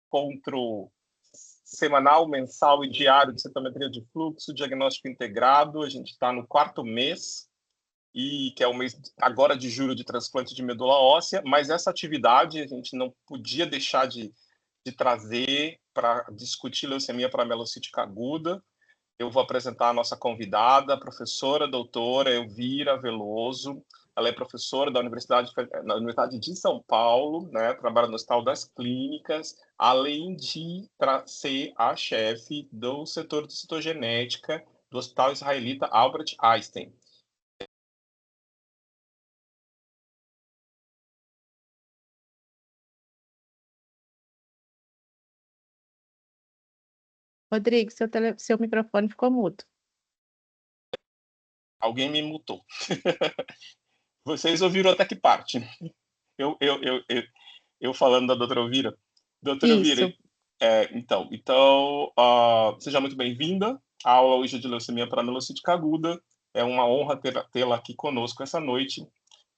encontro semanal, mensal e diário de citometria de fluxo, diagnóstico integrado. A gente está no 4º mês, e que é o mês agora de julho de transplante de medula óssea, mas essa atividade a gente não podia deixar de trazer para discutir leucemia paramelocítica aguda. Eu vou apresentar a nossa convidada, a professora doutora Elvira Veloso. Ela é professora da Universidade de São Paulo, né? Trabalha no Hospital das Clínicas, além de ser a chefe do setor de citogenética do Hospital Israelita Albert Einstein. Rodrigo, seu microfone ficou mudo. Alguém me mutou. Vocês ouviram até que parte? Eu falando da doutora Elvira. Doutora Elvira, então, seja muito bem-vinda. A aula hoje é de leucemia paramelocítica aguda. É uma honra tê-la aqui conosco essa noite,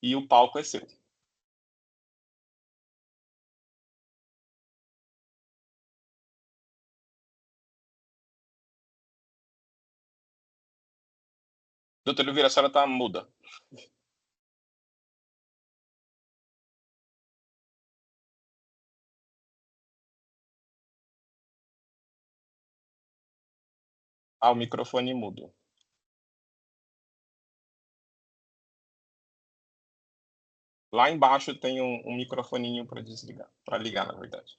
e o palco é seu. Doutora Elvira, a senhora está muda. O microfone mudo. Lá embaixo tem um microfoninho para desligar, para ligar, na verdade.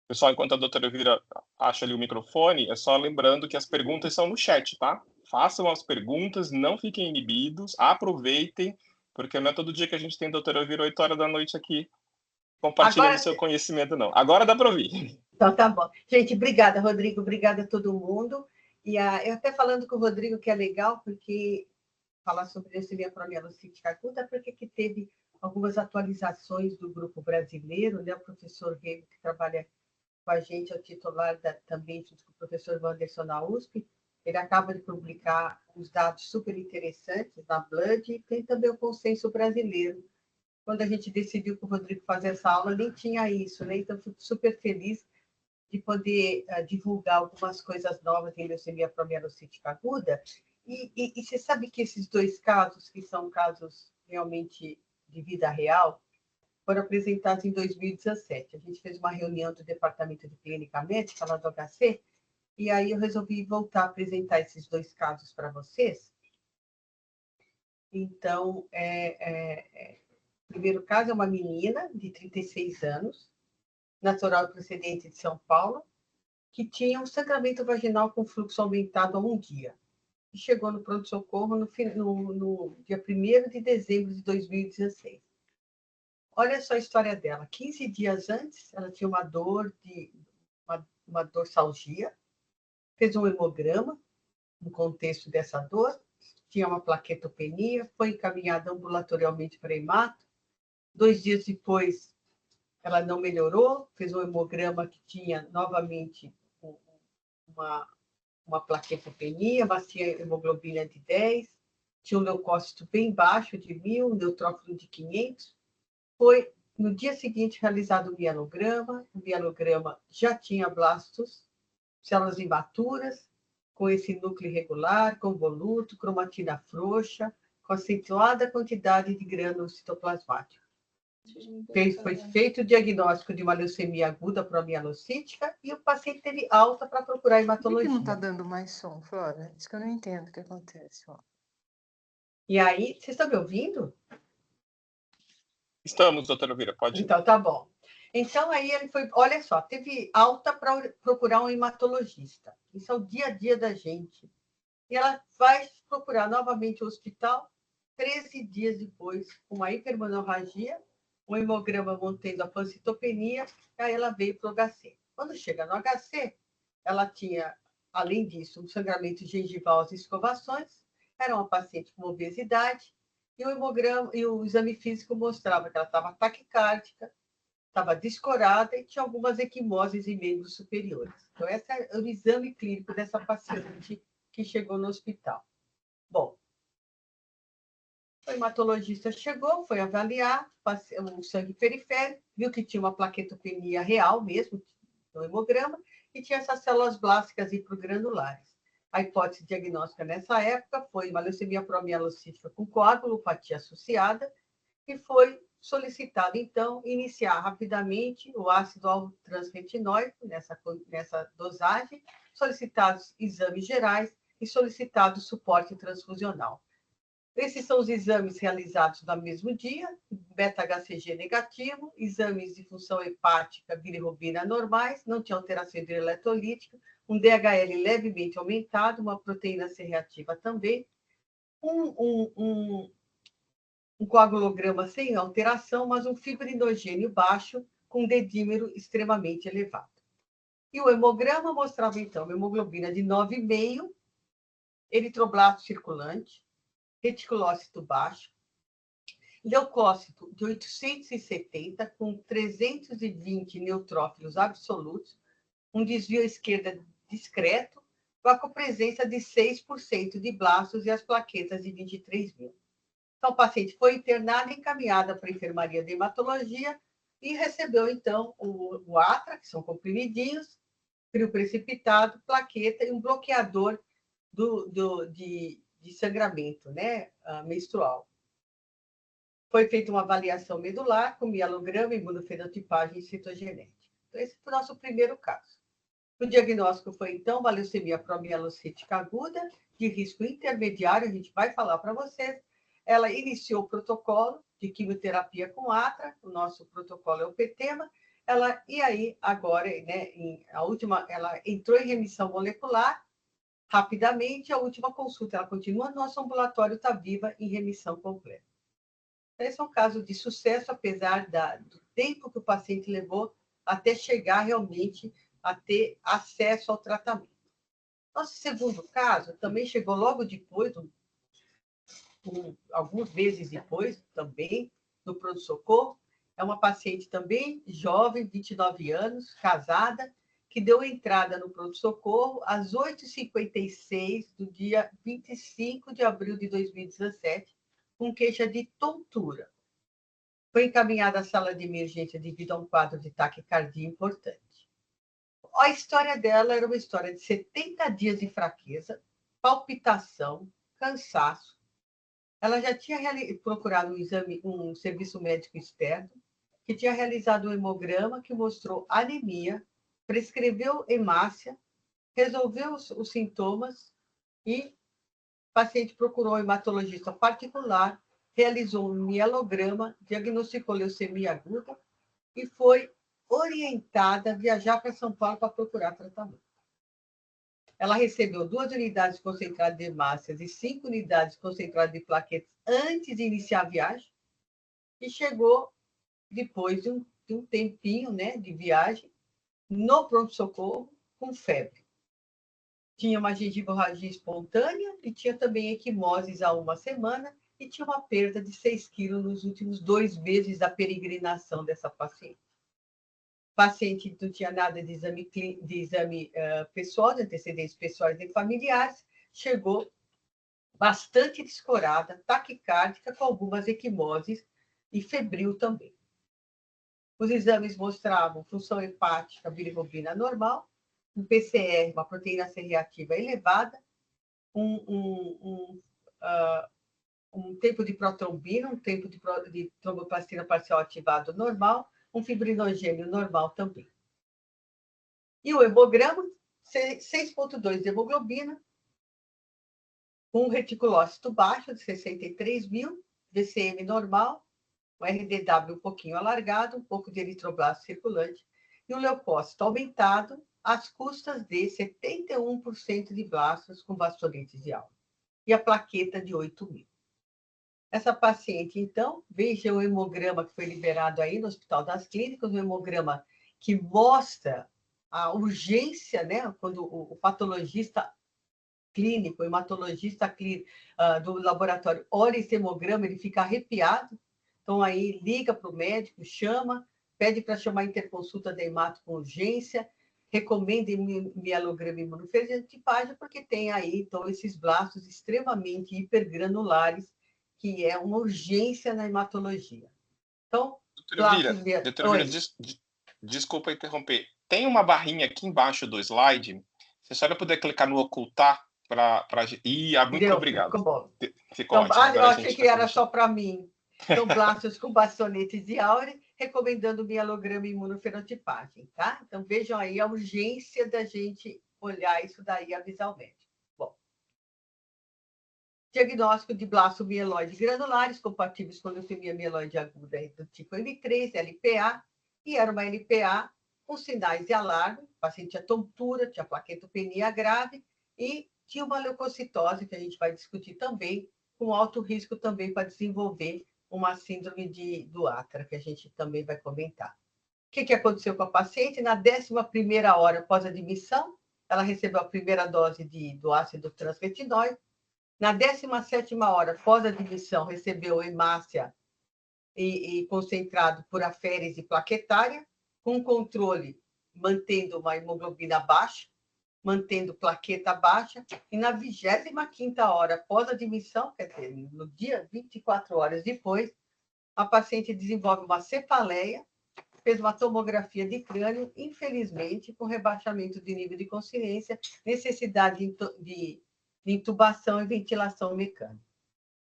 Pessoal, enquanto a doutora Elvira acha ali o microfone, é só lembrando que as perguntas são no chat, tá? Façam as perguntas, não fiquem inibidos, aproveitem, porque não é todo dia que a gente tem a doutora Elvira 8 horas da noite aqui compartilhando seu conhecimento, não. Agora dá para ouvir. Então, tá bom. Gente, obrigada, Rodrigo, obrigada a todo mundo. E eu até falando com o Rodrigo, que é legal, porque falar sobre leucemia paramelocítica aguda, porque que teve algumas atualizações do grupo brasileiro, né? O professor Rego, que trabalha com a gente, é o titular também, junto com o professor Wanderson na USP, ele acaba de publicar uns dados super interessantes na Blood, e tem também o consenso brasileiro. Quando a gente decidiu com o Rodrigo fazer essa aula, nem tinha isso, né? Então, fico super feliz de poder divulgar algumas coisas novas em leucemia paramelocítica aguda. E você sabe que esses 2 casos, que são casos realmente de vida real, foram apresentados em 2017. A gente fez uma reunião do Departamento de Clínica Médica lá do HC, e aí eu resolvi voltar a apresentar esses 2 casos para vocês. Então, o primeiro caso é uma menina de 36 anos, natural procedente de São Paulo, que tinha um sangramento vaginal com fluxo aumentado há 1 dia. E chegou no pronto-socorro no dia 1º de dezembro de 2016. Olha só a história dela. 15 dias antes, ela tinha uma dorsalgia, fez um hemograma no contexto dessa dor, tinha uma plaquetopenia, foi encaminhada ambulatorialmente para hemato. 2 dias depois, ela não melhorou, fez um hemograma que tinha novamente uma plaquetopenia, bacia hemoglobina de 10, tinha um leucócito bem baixo, de 1.000, um neutrófilo de 500. Foi, no dia seguinte, realizado o mielograma já tinha blastos, células imaturas, com esse núcleo irregular, convoluto, cromatina frouxa, com acentuada quantidade de grânulos citoplasmáticos. Foi feito o diagnóstico de uma leucemia aguda promielocítica e o paciente teve alta para procurar hematologia. Por que não está dando mais som, Flora? Isso que eu não entendo o que acontece. Ó. E aí, vocês estão me ouvindo? Estamos, doutora Elvira, pode ir. Então, tá bom. Então, aí ele foi, olha só, teve alta para procurar um hematologista. Isso é o dia a dia da gente. E ela vai procurar novamente o hospital, 13 dias depois, com uma hipermenorragia, um hemograma mantendo a pancitopenia, e aí ela veio para o HC. Quando chega no HC, ela tinha, além disso, um sangramento gengival às escovações, era uma paciente com obesidade, e o hemograma e o exame físico mostrava que ela estava taquicárdica, estava descorada e tinha algumas equimoses em membros superiores. Então, esse é o exame clínico dessa paciente que chegou no hospital. Bom, O hematologista chegou, foi avaliar o sangue periférico, viu que tinha uma plaquetopenia real mesmo, no hemograma, e tinha essas células blásticas hipergranulares. A hipótese diagnóstica nessa época foi uma leucemia promielocítica com coagulopatia associada, e foi solicitado, então, iniciar rapidamente o ácido alfa-transretinóico nessa dosagem, solicitados exames gerais e solicitado suporte transfusional. Esses são os exames realizados no mesmo dia, beta-HCG negativo, exames de função hepática, bilirrubina normais, não tinha alteração hidroeletrolítica, um DHL levemente aumentado, uma proteína C reativa também, um coagulograma sem alteração, mas um fibrinogênio baixo, com dedímero extremamente elevado. E o hemograma mostrava, então, uma hemoglobina de 9,5, eritroblasto circulante, reticulócito baixo, leucócito de 870, com 320 neutrófilos absolutos, um desvio à esquerda discreto, com a presença de 6% de blastos e as plaquetas de 23.000. Então, a paciente foi internada e encaminhada para a enfermaria de hematologia e recebeu, então, o ATRA, que são comprimidinhos, frio precipitado, plaqueta e um bloqueador de sangramento, né, menstrual. Foi feita uma avaliação medular com mielograma, imunofenotipagem e citogenética. Então, esse foi o nosso primeiro caso. O diagnóstico foi, então, uma leucemia promielocítica aguda, de risco intermediário, a gente vai falar para vocês. Ela iniciou o protocolo de quimioterapia com ATRA, o nosso protocolo é o PETEMA. E aí, agora, né, ela entrou em remissão molecular, rapidamente, a última consulta, ela continua no nosso ambulatório, está viva em remissão completa. Esse é um caso de sucesso, apesar do tempo que o paciente levou até chegar realmente a ter acesso ao tratamento. Nosso segundo caso também chegou logo depois, alguns meses depois também, no pronto-socorro. É uma paciente também jovem, 29 anos, casada, que deu entrada no pronto-socorro às 8h56 do dia 25 de abril de 2017, com queixa de tontura. Foi encaminhada à sala de emergência devido a um quadro de taquicardia importante. A história dela era uma história de 70 dias de fraqueza, palpitação, cansaço. Ela já tinha procurado um serviço médico externo, que tinha realizado um hemograma que mostrou anemia, prescreveu hemácia, resolveu os sintomas e o paciente procurou um hematologista particular, realizou um mielograma, diagnosticou leucemia aguda e foi orientada a viajar para São Paulo para procurar tratamento. Ela recebeu 2 unidades concentradas de hemácias e 5 unidades concentradas de plaquetas antes de iniciar a viagem e chegou depois de um tempinho, né, de viagem no pronto-socorro com febre. Tinha uma gengivorragia espontânea e tinha também equimoses há uma semana e tinha uma perda de 6 quilos nos últimos 2 meses da peregrinação dessa paciente. O paciente não tinha nada de exame pessoal, de antecedentes pessoais nem familiares, chegou bastante descorada, taquicárdica, com algumas equimoses e febril também. Os exames mostravam função hepática, bilirrubina normal, um PCR, uma proteína C reativa elevada, um tempo de protrombina, um tempo de tromboplastina parcial ativado normal, um fibrinogênio normal também. E o hemograma, 6,2 de hemoglobina, um reticulócito baixo de 63.000, VCM normal, o RDW um pouquinho alargado, um pouco de eritroblasto circulante, e o leucócito aumentado, às custas de 71% de blastos com vasculites de alma, e a plaqueta de 8.000. Essa paciente, então, veja o hemograma que foi liberado aí no Hospital das Clínicas, um hemograma que mostra a urgência, né, quando o patologista clínico, o hematologista clínico, do laboratório olha esse hemograma, ele fica arrepiado. Então, aí liga para o médico, chama, pede para chamar a interconsulta da hemato com urgência, recomenda mielograma imunofenotipagem, porque tem aí, então, esses blastos extremamente hipergranulares que é uma urgência na hematologia. Então, Doutora Elvira, desculpa interromper. Tem uma barrinha aqui embaixo do slide. Se a senhora puder clicar no ocultar para... muito obrigado. Ficou bom. Ficou então, ótimo. eu achei que era só para mim. Então, blastos com bastonetes de Aurea, recomendando mielograma e imunofenotipagem, tá? Então, vejam aí a urgência da gente olhar isso daí avisalmente. Bom, diagnóstico de blastomielóide granulares compatíveis com leucemia mieloide aguda do tipo M3, LPA, e era uma LPA com sinais de alarme, o paciente tinha tontura, tinha plaquetopenia grave e tinha uma leucocitose, que a gente vai discutir também, com alto risco também para desenvolver uma síndrome do Atra, que a gente também vai comentar. O que aconteceu com a paciente? Na 11ª hora após a admissão, ela recebeu a primeira dose do ácido transretinóico. Na 17ª hora após a admissão, recebeu hemácia e concentrado por aférese plaquetária, com controle, mantendo uma hemoglobina baixa, mantendo plaqueta baixa, e na 25ª hora após a admissão, quer dizer, no dia 24 horas depois, a paciente desenvolve uma cefaleia, fez uma tomografia de crânio, infelizmente, com rebaixamento de nível de consciência, necessidade de intubação e ventilação mecânica.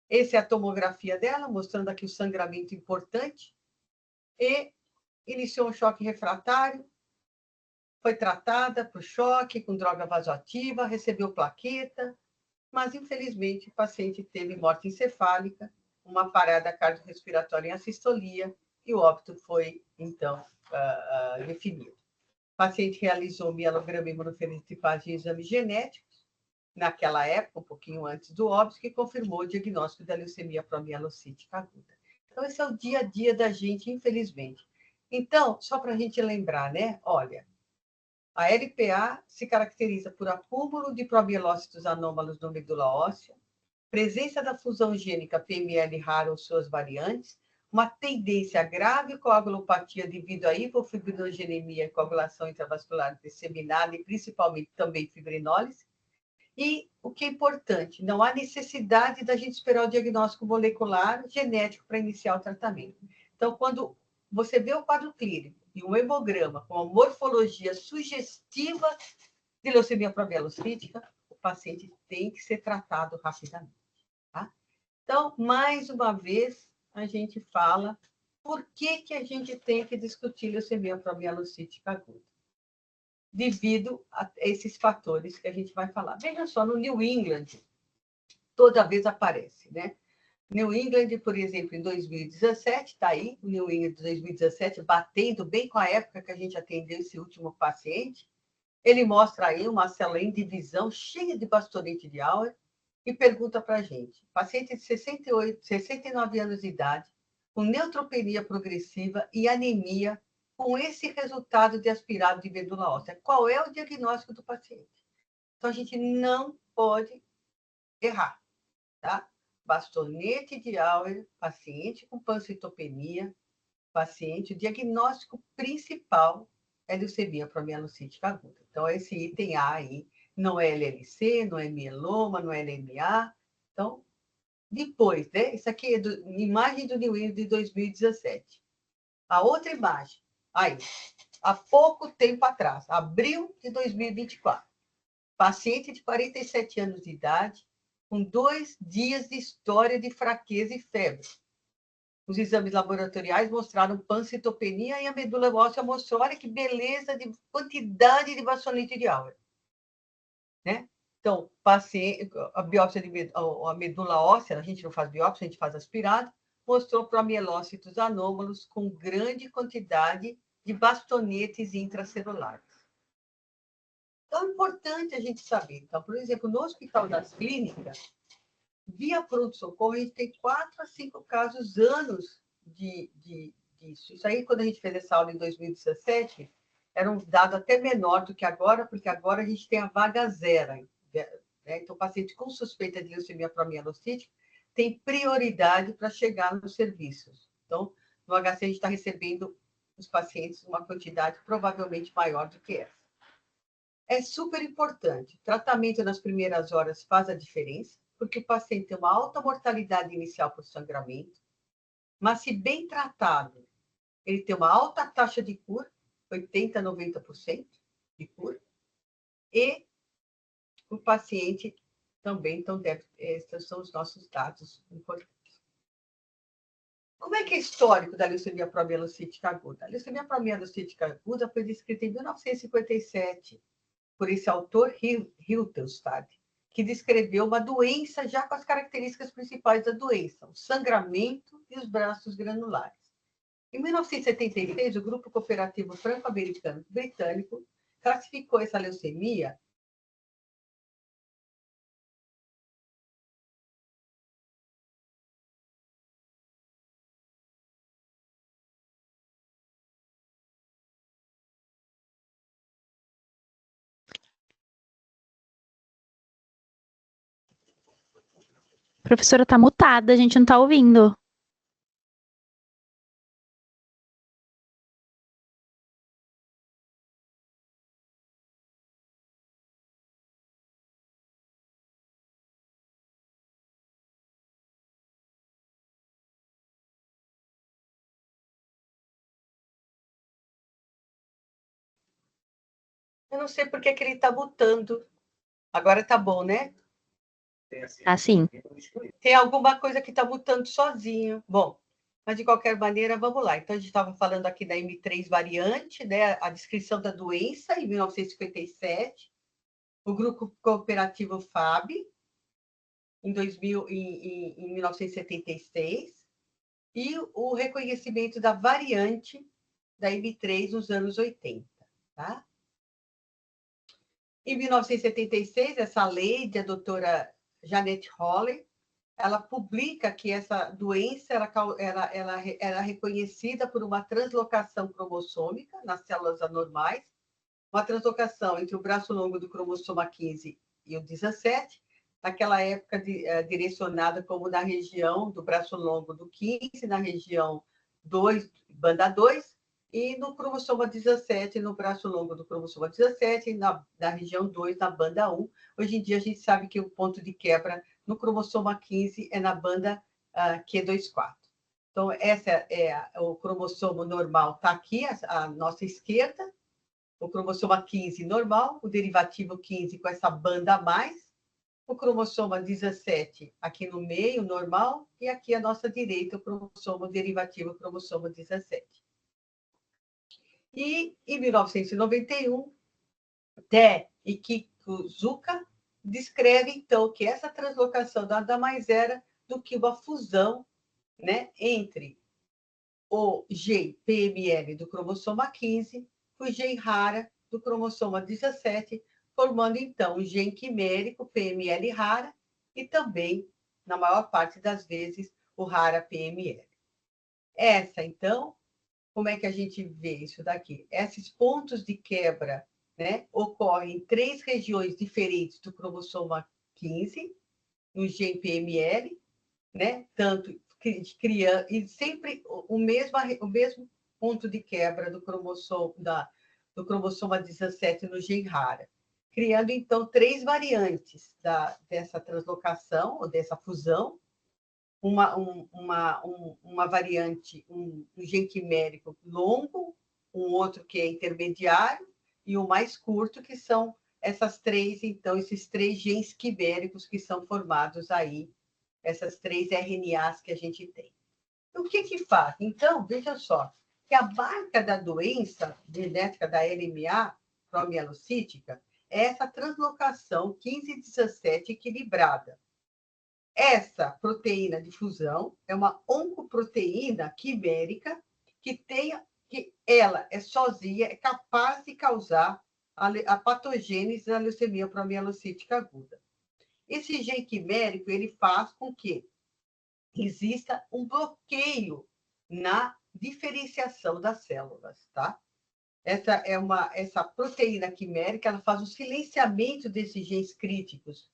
Essa é a tomografia dela, mostrando aqui o sangramento importante, e iniciou um choque refratário, foi tratada por choque com droga vasoativa, recebeu plaqueta, mas, infelizmente, o paciente teve morte encefálica, uma parada cardiorrespiratória em assistolia, e o óbito foi, então, definido. O paciente realizou mielograma imunofenotipagem e exames genéticos, naquela época, um pouquinho antes do óbito, que confirmou o diagnóstico da leucemia promielocítica aguda. Então, esse é o dia a dia da gente, infelizmente. Então, só para a gente lembrar, né? Olha, a LPA se caracteriza por acúmulo de promielócitos anômalos na medula óssea, presença da fusão gênica PML rara ou suas variantes, uma tendência a grave coagulopatia devido à hipofibrinogenemia e coagulação intravascular disseminada e principalmente também fibrinólise. E o que é importante, não há necessidade da gente esperar o diagnóstico molecular genético para iniciar o tratamento. Então, quando você vê o quadro clínico e um hemograma com uma morfologia sugestiva de leucemia promielocítica, o paciente tem que ser tratado rapidamente. Tá? Então, mais uma vez, a gente fala por que a gente tem que discutir leucemia promielocítica aguda, devido a esses fatores que a gente vai falar. Veja só, no New England, toda vez aparece, né? New England, por exemplo, em 2017, está aí, o New England de 2017, batendo bem com a época que a gente atendeu esse último paciente. Ele mostra aí uma célula em divisão cheia de bastonete de Auer e pergunta para a gente, paciente de 69 anos de idade, com neutropenia progressiva e anemia, com esse resultado de aspirado de medula óssea, qual é o diagnóstico do paciente? Então, a gente não pode errar, tá? Bastonete de Auer, paciente com pancitopenia, paciente, o diagnóstico principal é leucemia promielocítica aguda. Então, esse item A aí, não é LLC, não é mieloma, não é LMA. Então, depois, né? Isso aqui é imagem do New England de 2017. A outra imagem, aí, há pouco tempo atrás, abril de 2024. Paciente de 47 anos de idade, com 2 dias de história de fraqueza e febre. Os exames laboratoriais mostraram pancitopenia e a medula óssea mostrou, olha que beleza de quantidade de bastonete de Auer. Né? Então, paciente, a biópsia a medula óssea, a gente não faz biópsia, a gente faz aspirado, mostrou promielócitos anômalos com grande quantidade de bastonetes intracelulares. Então, é importante a gente saber. Então, por exemplo, no Hospital das Clínicas, via pronto-socorro, a gente tem 4 a 5 casos anos disso. Isso aí, quando a gente fez essa aula em 2017, era um dado até menor do que agora, porque agora a gente tem a vaga zero. Né? Então, o paciente com suspeita de leucemia promielocítica tem prioridade para chegar nos serviços. Então, no HC, a gente está recebendo os pacientes uma quantidade provavelmente maior do que essa. É super importante. Tratamento nas primeiras horas faz a diferença. porque o paciente tem uma alta mortalidade inicial por sangramento, mas se bem tratado, ele tem uma alta taxa de cura, 80% a 90% de cura, e o paciente também, então, esses são os nossos dados importantes. Como é que é histórico da leucemia promielocítica aguda? A leucemia promielocítica aguda foi descrita em 1957 por esse autor Hiltelstad, que descreveu uma doença já com as características principais da doença, o sangramento e os braços granulares. Em 1976, o Grupo Cooperativo Franco-Americano Britânico classificou essa leucemia A professora tá mutada, a gente não tá ouvindo. Eu não sei por que ele está mutando. Agora está bom, né? Assim. Tem alguma coisa que está mutando sozinho. Bom, mas de qualquer maneira, vamos lá. Então, a gente estava falando aqui da M3 variante, né? A descrição da doença, em 1957. O Grupo Cooperativo FAB, em 1976. E o reconhecimento da variante da M3 nos anos 80. Tá? Em 1976, essa lei da doutora Janet Holley, ela publica que essa doença era reconhecida por uma translocação cromossômica nas células anormais, uma translocação entre o braço longo do cromossoma 15 e o 17, naquela época direcionada como na região do braço longo do 15, na região 2, banda 2, e no cromossoma 17, no braço longo do cromossoma 17, na região 2, na banda 1. Hoje em dia, a gente sabe que o ponto de quebra no cromossoma 15 é na banda Q24. Então, essa o cromossomo normal está aqui, à nossa esquerda, o cromossoma 15 normal, o derivativo 15 com essa banda a mais, o cromossoma 17 aqui no meio, normal, e aqui à nossa direita, o cromossomo derivativo, cromossomo 17. E, em 1991, Té e Kikuzuka descreve, então, que essa translocação nada mais era do que uma fusão, né, entre o gen PML do cromossoma 15 com o gen rara do cromossoma 17, formando, então, o gen quimérico PML rara e também, na maior parte das vezes, o rara PML. Essa, então, como é que a gente vê isso daqui? Esses pontos de quebra, né, ocorrem em 3 regiões diferentes do cromossoma 15, no gen PML, né, tanto criando, e sempre o mesmo ponto de quebra do cromossoma 17 no gen rara, criando, então, 3 variantes dessa translocação, ou dessa fusão, uma variante, um gen quimérico longo, um outro que é intermediário, e o mais curto, que são essas 3, então, esses 3 genes quiméricos que são formados aí, essas 3 RNAs que a gente tem. O que faz? Então, veja só, que a marca da doença genética da LMA promielocítica é essa translocação 15-17 equilibrada. Essa proteína de fusão é uma oncoproteína quimérica que ela é sozinha, é capaz de causar a patogênese da leucemia promielocítica aguda. Esse gen quimérico, ele faz com que exista um bloqueio na diferenciação das células, tá? Essa proteína quimérica, ela faz o silenciamento desses genes críticos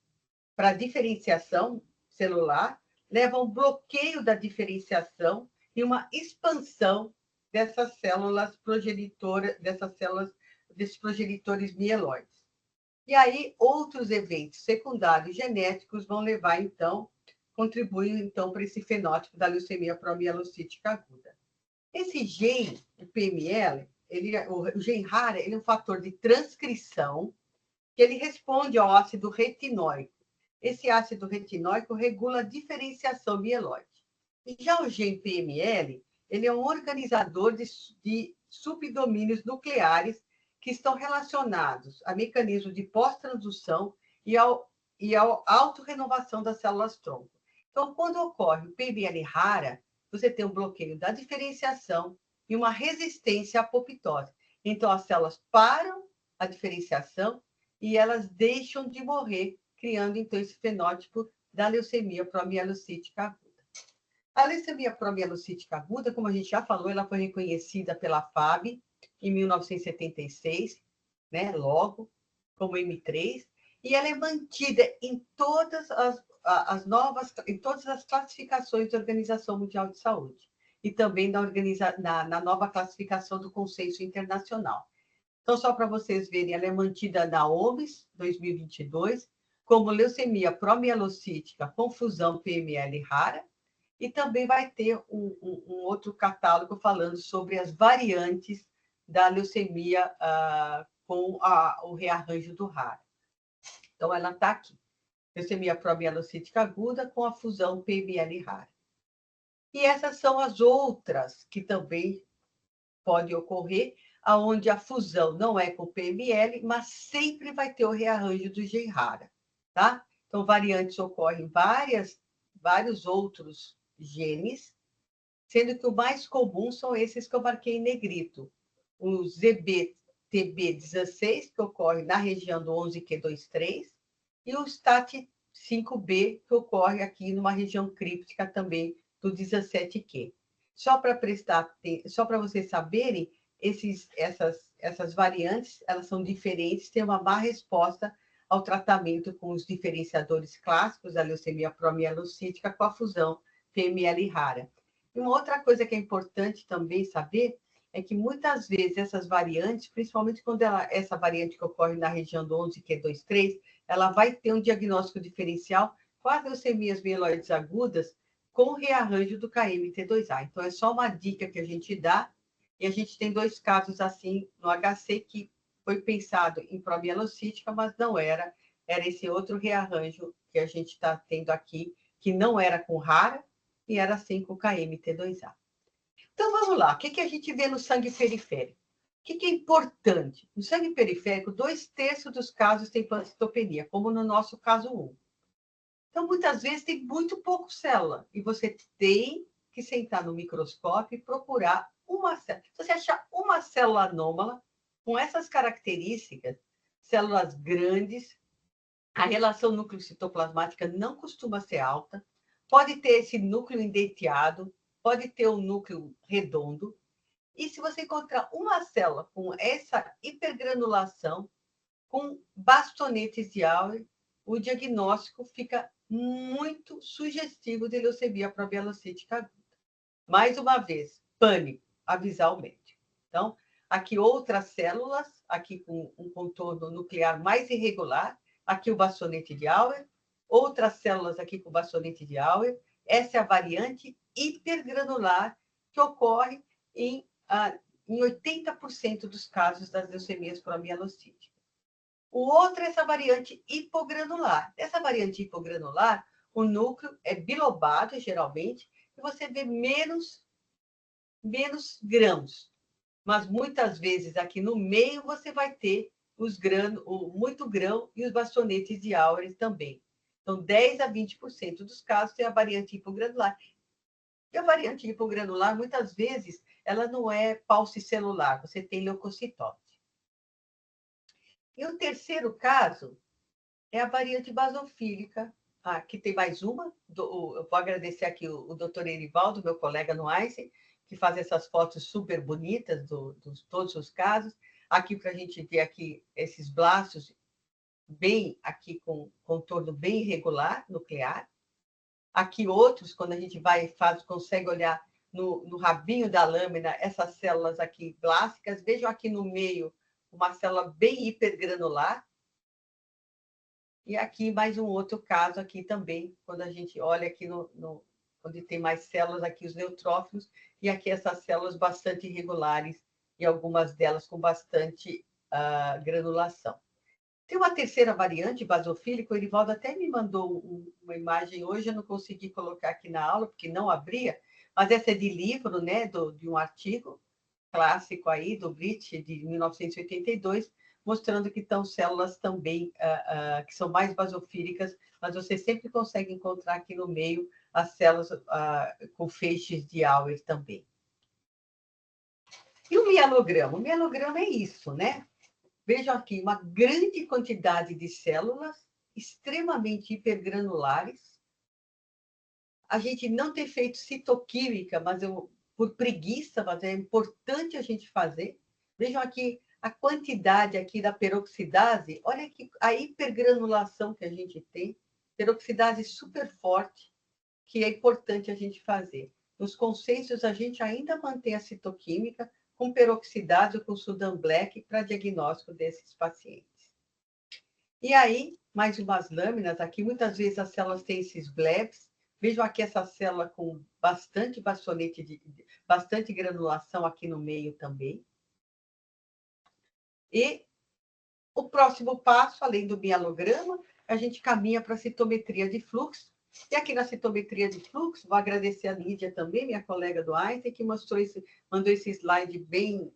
para a diferenciação celular, leva a um bloqueio da diferenciação e uma expansão dessas células progenitoras, desses progenitores mieloides. E aí, outros eventos secundários genéticos vão levar, então, contribuem, então, para esse fenótipo da leucemia promielocítica aguda. Esse gene, o PML, o gene RARA, ele é um fator de transcrição que ele responde ao ácido retinóico. Esse ácido retinóico regula a diferenciação mieloide. E já o gene PML, ele é um organizador de subdomínios nucleares que estão relacionados a mecanismos de pós-transdução e ao autorrenovação das células-tronco. Então, quando ocorre o PML rara, você tem um bloqueio da diferenciação e uma resistência à apoptose. Então, as células param a diferenciação e elas deixam de morrer, criando, então, esse fenótipo da leucemia promielocítica aguda. A leucemia promielocítica aguda, como a gente já falou, ela foi reconhecida pela FAB em 1976, né, logo, como M3, e ela é mantida em todas em todas as classificações da Organização Mundial de Saúde e também na nova classificação do Consenso Internacional. Então, só para vocês verem, ela é mantida na OMS 2022 como leucemia promielocítica com fusão PML rara, e também vai ter um outro catálogo falando sobre as variantes da leucemia com o rearranjo do rara. Então, ela está aqui. Leucemia promielocítica aguda com a fusão PML rara. E essas são as outras que também podem ocorrer, onde a fusão não é com PML, mas sempre vai ter o rearranjo do gene rara, tá? Então, variantes ocorrem vários outros genes, sendo que o mais comum são esses que eu marquei em negrito. O ZBTB16, que ocorre na região do 11q23, e o STAT5B, que ocorre aqui numa região críptica também do 17q. Só para vocês saberem, essas variantes, elas são diferentes, têm uma má resposta ao tratamento com os diferenciadores clássicos da leucemia promielocítica com a fusão PML rara. E uma outra coisa que é importante também saber é que muitas vezes essas variantes, principalmente quando essa variante que ocorre na região do 11q23, ela vai ter um diagnóstico diferencial com as leucemias mieloides agudas com rearranjo do KMT2A. Então, é só uma dica que a gente dá, e a gente tem 2 casos assim no HC que foi pensado em promielocítica, mas não era esse outro rearranjo que a gente está tendo aqui, que não era com rara, e era assim com KMT2A. Então, vamos lá. O que a gente vê no sangue periférico? O que é importante? No sangue periférico, 2/3 dos casos tem pancitopenia, como no nosso caso 1. Então, muitas vezes, tem muito pouco célula, e você tem que sentar no microscópio e procurar uma célula. Se você achar uma célula anômala, com essas características, células grandes, a relação núcleo-citoplasmática não costuma ser alta, pode ter esse núcleo indenteado, pode ter um núcleo redondo, e se você encontrar uma célula com essa hipergranulação, com bastonetes de Auer, o diagnóstico fica muito sugestivo de leucemia promielocítica aguda. Mais uma vez, pânico, avisar o médico. Então, aqui outras células, aqui com um contorno nuclear mais irregular, aqui o bastonete de Auer, outras células aqui com bastonete de Auer. Essa é a variante hipergranular que ocorre em 80% dos casos das leucemias promielocíticas. O outro é essa variante hipogranular. Essa variante hipogranular, o núcleo é bilobado, geralmente, e você vê menos grãos. Mas muitas vezes aqui no meio você vai ter muito grão e os bastonetes de Auer também. Então, 10 a 20% dos casos tem a variante hipogranular. E a variante hipogranular, muitas vezes, ela não é paucicelular, você tem leucocitose. E o terceiro caso é a variante basofílica. Aqui tem mais uma. Eu vou agradecer aqui o doutor Erivaldo, meu colega no Einstein, que faz essas fotos super bonitas de todos os casos. Aqui para a gente ver aqui esses blastos bem aqui com contorno bem irregular, nuclear. Aqui outros, quando a gente consegue olhar no rabinho da lâmina, essas células aqui blásticas. Vejam aqui no meio uma célula bem hipergranular. E aqui mais um outro caso aqui também, quando a gente olha aqui onde tem mais células, aqui os neutrófilos, e aqui essas células bastante irregulares, e algumas delas com bastante granulação. Tem uma terceira variante, basofílica, o Erivaldo até me mandou uma imagem hoje, eu não consegui colocar aqui na aula, porque não abria, mas essa é de livro, né, de um artigo clássico aí, do Brich, de 1982, mostrando que estão células também que são mais basofílicas, mas você sempre consegue encontrar aqui no meio as células com feixes de Auer também. E o mielograma? O mielograma é isso, né? Vejam aqui, uma grande quantidade de células extremamente hipergranulares. A gente não tem feito citoquímica, mas por preguiça, mas é importante a gente fazer. Vejam aqui a quantidade aqui da peroxidase. Olha aqui a hipergranulação que a gente tem. Peroxidase super forte, que é importante a gente fazer. Nos consensos, a gente ainda mantém a citoquímica com peroxidase ou com Sudan Black para diagnóstico desses pacientes. E aí, mais umas lâminas aqui. Muitas vezes as células têm esses blebs. Vejam aqui essa célula com bastante bastante granulação aqui no meio também. E o próximo passo, além do mielograma, a gente caminha para a citometria de fluxo. E aqui na citometria de fluxo, vou agradecer a Lídia também, minha colega do Einstein, que mandou esse slide bem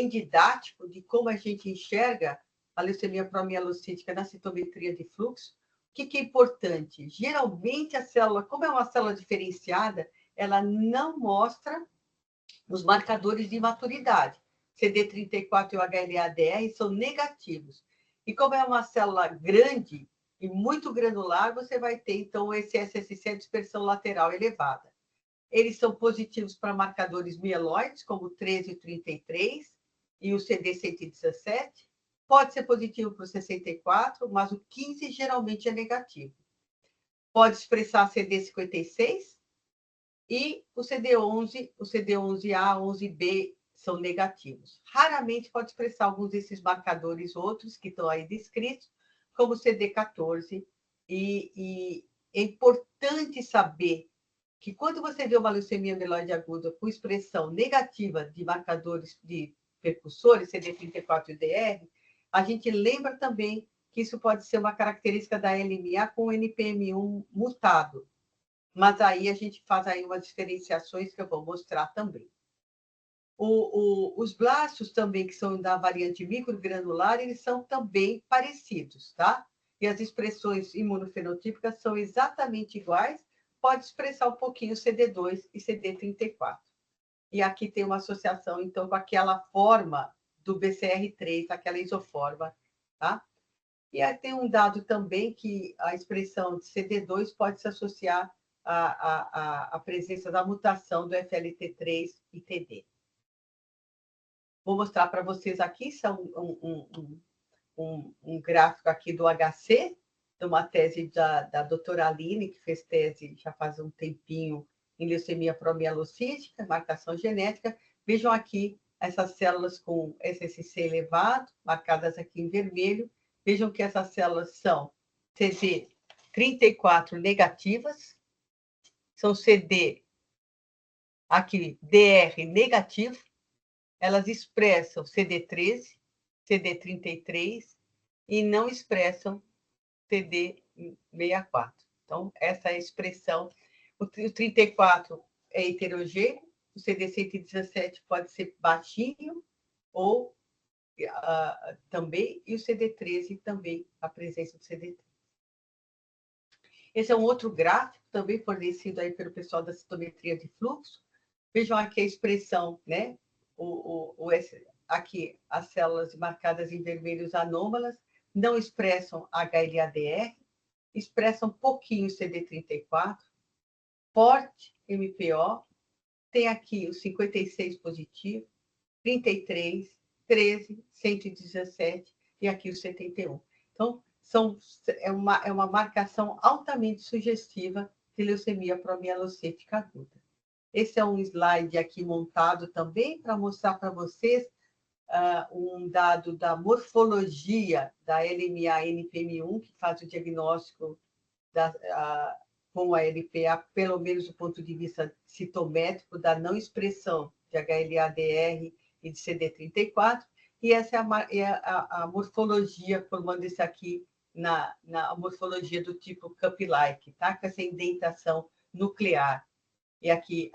didático de como a gente enxerga a leucemia promielocítica na citometria de fluxo. O que é importante? Geralmente a célula, como é uma célula diferenciada, ela não mostra os marcadores de maturidade. CD34 e o HLA-DR são negativos. E como é uma célula grande e muito granular, você vai ter, então, esse SSC, a dispersão lateral elevada. Eles são positivos para marcadores mieloides, como 13 e 33, e o CD117. Pode ser positivo para o 64, mas o 15 geralmente é negativo. Pode expressar CD56 e o CD11, o CD11A, 11B são negativos. Raramente pode expressar alguns desses marcadores outros que estão aí descritos, como o CD14. E é importante saber que quando você vê uma leucemia mieloide aguda com expressão negativa de marcadores de percussores, CD34 e DR, a gente lembra também que isso pode ser uma característica da LMA com o NPM1 mutado. Mas aí a gente faz aí umas diferenciações que eu vou mostrar também. Os blastos também, que são da variante microgranular, eles são também parecidos, tá? E as expressões imunofenotípicas são exatamente iguais, pode expressar um pouquinho CD2 e CD34. E aqui tem uma associação, então, com aquela forma do BCR3, aquela isoforma, tá? E aí tem um dado também que a expressão de CD2 pode se associar à presença da mutação do FLT3 e TD. Vou mostrar para vocês aqui, são um gráfico aqui do HC, de uma tese da doutora Aline, que fez tese já faz um tempinho em leucemia promielocítica, marcação genética. Vejam aqui essas células com SSC elevado, marcadas aqui em vermelho. Vejam que essas células são CD34 negativas, são CD, aqui, DR negativo, elas expressam CD13, CD33 e não expressam CD64. Então, essa é a expressão. O 34 é heterogêneo, o CD117 pode ser baixinho ou também, e o CD13 também, a presença do CD13. Esse é um outro gráfico, também fornecido aí pelo pessoal da citometria de fluxo. Vejam aqui a expressão, né? Aqui, as células marcadas em vermelhos anômalas não expressam HLA-DR, expressam pouquinho CD34, forte MPO, tem aqui o 56 positivo, 33, 13, 117 e aqui o 71. Então, é uma marcação altamente sugestiva de leucemia promielocítica aguda. Esse é um slide aqui montado também para mostrar para vocês um dado da morfologia da LMA-NPM1, que faz o diagnóstico com a LPA, pelo menos do ponto de vista citométrico, da não expressão de HLA-DR e de CD34, e essa é a morfologia, formando isso aqui na morfologia do tipo cup-like, tá? Com essa indentação nuclear. E aqui,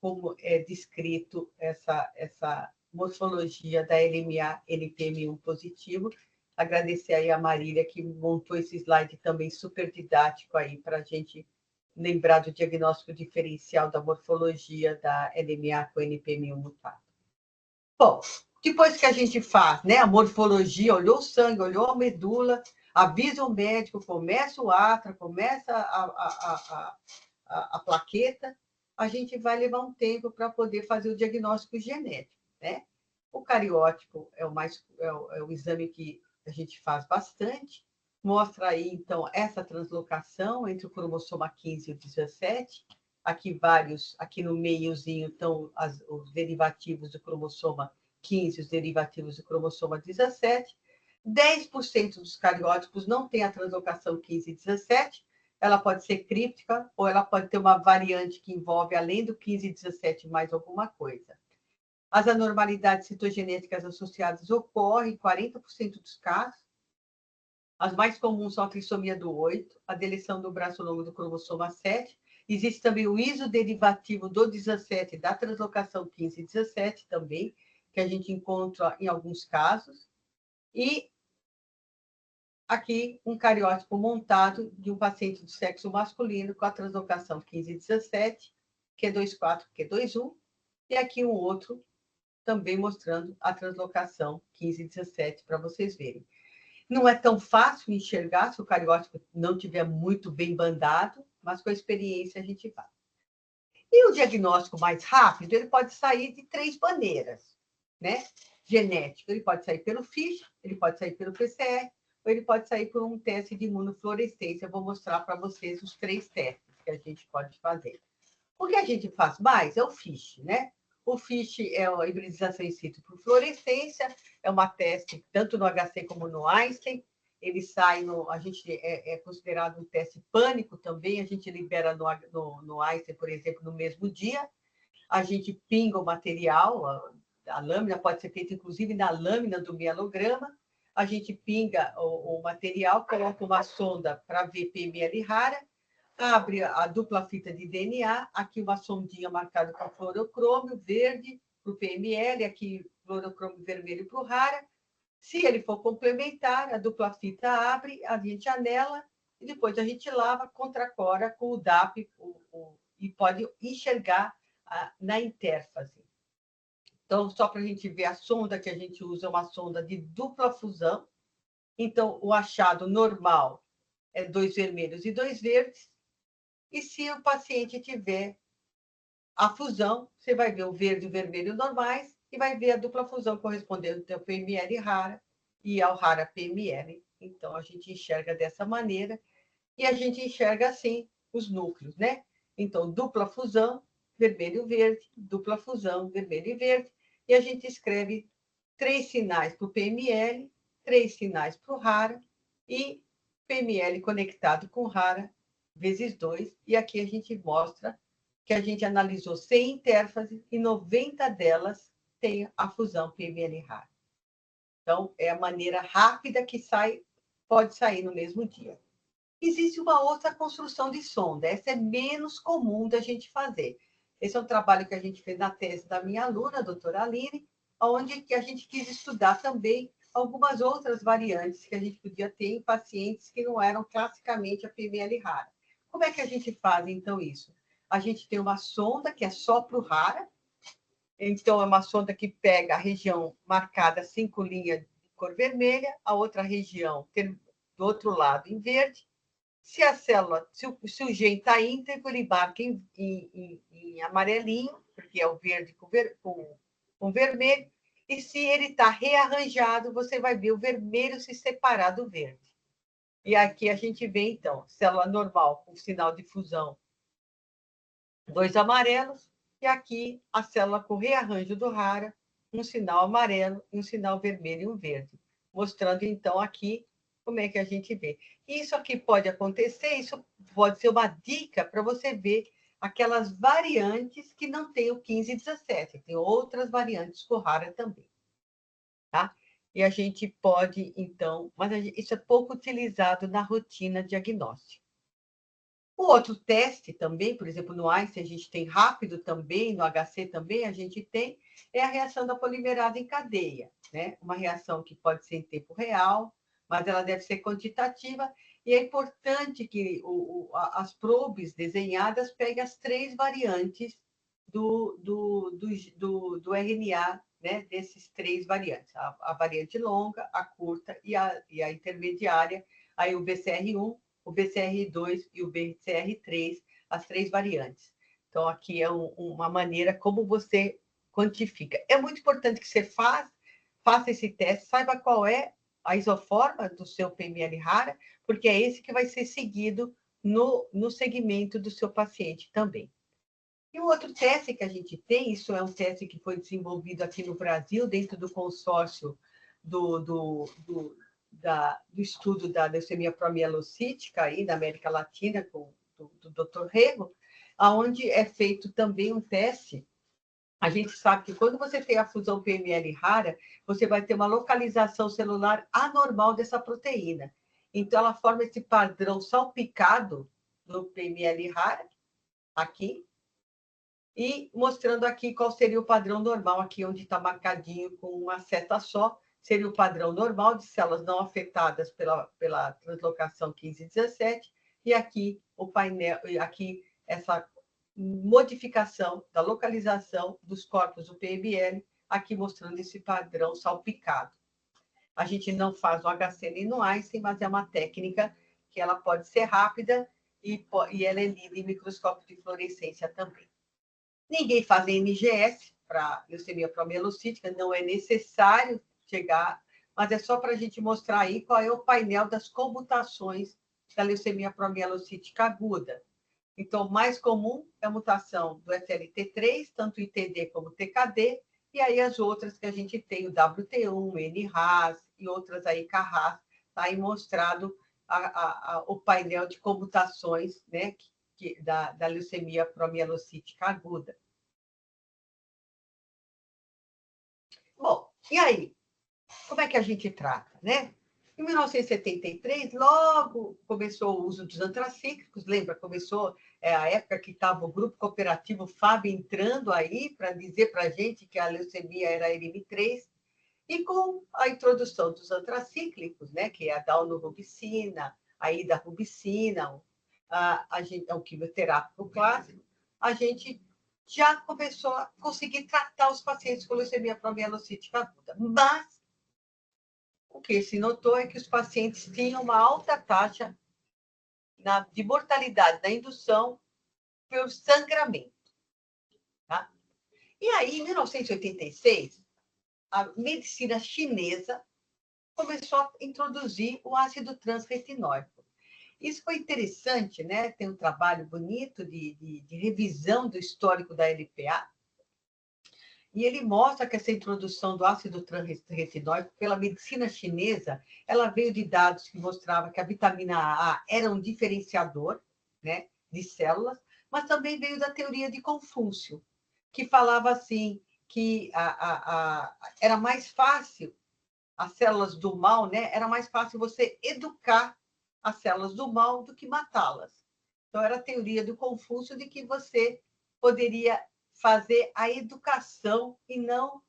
como é descrito essa morfologia da LMA-NPM1 positivo. Agradecer aí a Marília, que montou esse slide também super didático aí, para a gente lembrar do diagnóstico diferencial da morfologia da LMA com NPM1 mutado. Bom, depois que a gente faz, né, a morfologia, olhou o sangue, olhou a medula, avisa o médico, começa o atra, começa a plaqueta, a gente vai levar um tempo para poder fazer o diagnóstico genético, né? O cariótipo é o exame que a gente faz bastante, mostra aí, então, essa translocação entre o cromossoma 15 e o 17, aqui no meiozinho estão os derivativos do cromossoma 15, os derivativos do cromossoma 17, 10% dos cariótipos não tem a translocação 15 e 17, ela pode ser críptica ou ela pode ter uma variante que envolve, além do 15 e 17, mais alguma coisa. As anormalidades citogenéticas associadas ocorrem em 40% dos casos. As mais comuns são a trissomia do 8, a deleção do braço longo do cromossoma 7. Existe também o isoderivativo do 17, da translocação 15 e 17 também, que a gente encontra em alguns casos. E aqui um cariótipo montado de um paciente do sexo masculino com a translocação 15 e 17, Q24, Q21, e aqui um outro também mostrando a translocação 15 e 17 para vocês verem. Não é tão fácil enxergar se o cariótipo não estiver muito bem bandado, mas com a experiência a gente vai. E o diagnóstico mais rápido, ele pode sair de 3 maneiras, né? Genético, ele pode sair pelo FISH, ele pode sair pelo PCR, ou ele pode sair por um teste de imunofluorescência. Eu vou mostrar para vocês os 3 testes que a gente pode fazer. O que a gente faz mais é o FISH, né? O FISH é a hibridização in situ por fluorescência, é uma teste tanto no HC como no Einstein. Ele sai a gente é considerado um teste pânico também, a gente libera no Einstein, por exemplo, no mesmo dia. A gente pinga o material, a lâmina pode ser feita, inclusive, na lâmina do mielograma. A gente pinga o material, coloca uma sonda para ver PML rara, abre a dupla fita de DNA, aqui uma sondinha marcada com fluorocrômio verde para o PML, aqui fluorocrômio vermelho para o rara. Se ele for complementar, a dupla fita abre, a gente anela, e depois a gente lava, contracora com o DAP, e pode enxergar na interface. Então, só para a gente ver, a sonda que a gente usa é uma sonda de dupla fusão. Então, o achado normal é 2 vermelhos e 2 verdes. E se o paciente tiver a fusão, você vai ver o verde e o vermelho normais e vai ver a dupla fusão correspondendo ao PML rara e ao rara PML. Então, a gente enxerga dessa maneira e a gente enxerga assim os núcleos, né? Então, dupla fusão, vermelho e verde, dupla fusão, vermelho e verde, e a gente escreve 3 sinais para o PML, 3 sinais para o rara e PML conectado com rara vezes 2, e aqui a gente mostra que a gente analisou 100 interfaces e 90 delas têm a fusão PML rara. Então, é a maneira rápida que pode sair no mesmo dia. Existe uma outra construção de sonda, essa é menos comum da gente fazer. Esse é um trabalho que a gente fez na tese da minha aluna, a doutora Aline, onde a gente quis estudar também algumas outras variantes que a gente podia ter em pacientes que não eram classicamente a PML rara. Como é que a gente faz, então, isso? A gente tem uma sonda que é só para o rara, então é uma sonda que pega a região marcada 5 linhas de cor vermelha, a outra região do outro lado em verde. Se a célula, se o gene está íntegro, ele marca em amarelinho, porque é o verde com vermelho, e se ele está rearranjado, você vai ver o vermelho se separar do verde. E aqui a gente vê, então, célula normal com sinal de fusão, 2 amarelos, e aqui a célula com rearranjo do rara, um sinal amarelo, um sinal vermelho e um verde, mostrando, então, aqui como é que a gente vê. Isso aqui pode acontecer, isso pode ser uma dica para você ver aquelas variantes que não tem o 15 e 17, tem outras variantes com rara também, tá? E a gente pode, então, mas isso é pouco utilizado na rotina diagnóstica. O outro teste também, por exemplo, no Einstein a gente tem rápido também, no HC também a gente tem, é a reação da polimerase em cadeia, né? Uma reação que pode ser em tempo real, mas ela deve ser quantitativa, e é importante que as probes desenhadas peguem as 3 variantes do RNA, né? Desses 3 variantes, a variante longa, a curta e a intermediária, aí o BCR1, o BCR2 e o BCR3, as 3 variantes. Então, aqui é uma maneira como você quantifica. É muito importante que você faça esse teste, saiba qual é a isoforma do seu PML rara, porque é esse que vai ser seguido no segmento do seu paciente também. E o outro teste que a gente tem, isso é um teste que foi desenvolvido aqui no Brasil, dentro do consórcio do estudo da leucemia promielocítica aí da América Latina, do Dr. Rego, onde é feito também um teste. A gente sabe que quando você tem a fusão PML rara, você vai ter uma localização celular anormal dessa proteína. Então, ela forma esse padrão salpicado no PML rara, aqui, e mostrando aqui qual seria o padrão normal, aqui onde está marcadinho com uma seta só, seria o padrão normal de células não afetadas pela translocação 15 e 17, e aqui o painel, aqui essa modificação da localização dos corpos do PML, aqui mostrando esse padrão salpicado. A gente não faz o HC nem no Einstein, mas é uma técnica que ela pode ser rápida e ela é lida em microscópio de fluorescência também. Ninguém faz NGS para leucemia promielocítica, não é necessário chegar, mas é só para a gente mostrar aí qual é o painel das comutações da leucemia promielocítica aguda. Então, o mais comum é a mutação do FLT3, tanto ITD como TKD, e aí as outras que a gente tem, o WT1, NRAS e outras aí, KRAS, está aí mostrado o painel de comutações, né, da leucemia promielocítica aguda. Bom, e aí? Como é que a gente trata, né? Em 1973, logo começou o uso dos antracíclicos, lembra? Começou a época que estava o grupo cooperativo FAB entrando aí para dizer para a gente que a leucemia era RM3, e com a introdução dos antracíclicos, né, que é a daunorubicina, a idarubicina, o quimioterápico clássico, a gente já começou a conseguir tratar os pacientes com leucemia promielocítica aguda. Mas o que se notou é que os pacientes tinham uma alta taxa de mortalidade da indução por sangramento. Tá? E aí, em 1986, a medicina chinesa começou a introduzir o ácido transretinóico. Isso foi interessante, né? Tem um trabalho bonito de revisão do histórico da LPA, e ele mostra que essa introdução do ácido transretinóico pela medicina chinesa, ela veio de dados que mostravam que a vitamina A era um diferenciador, né, de células, mas também veio da teoria de Confúcio, que falava assim, que era mais fácil, as células do mal, né, era mais fácil você educar as células do mal do que matá-las. Então, era a teoria do Confúcio de que você poderia fazer a educação e não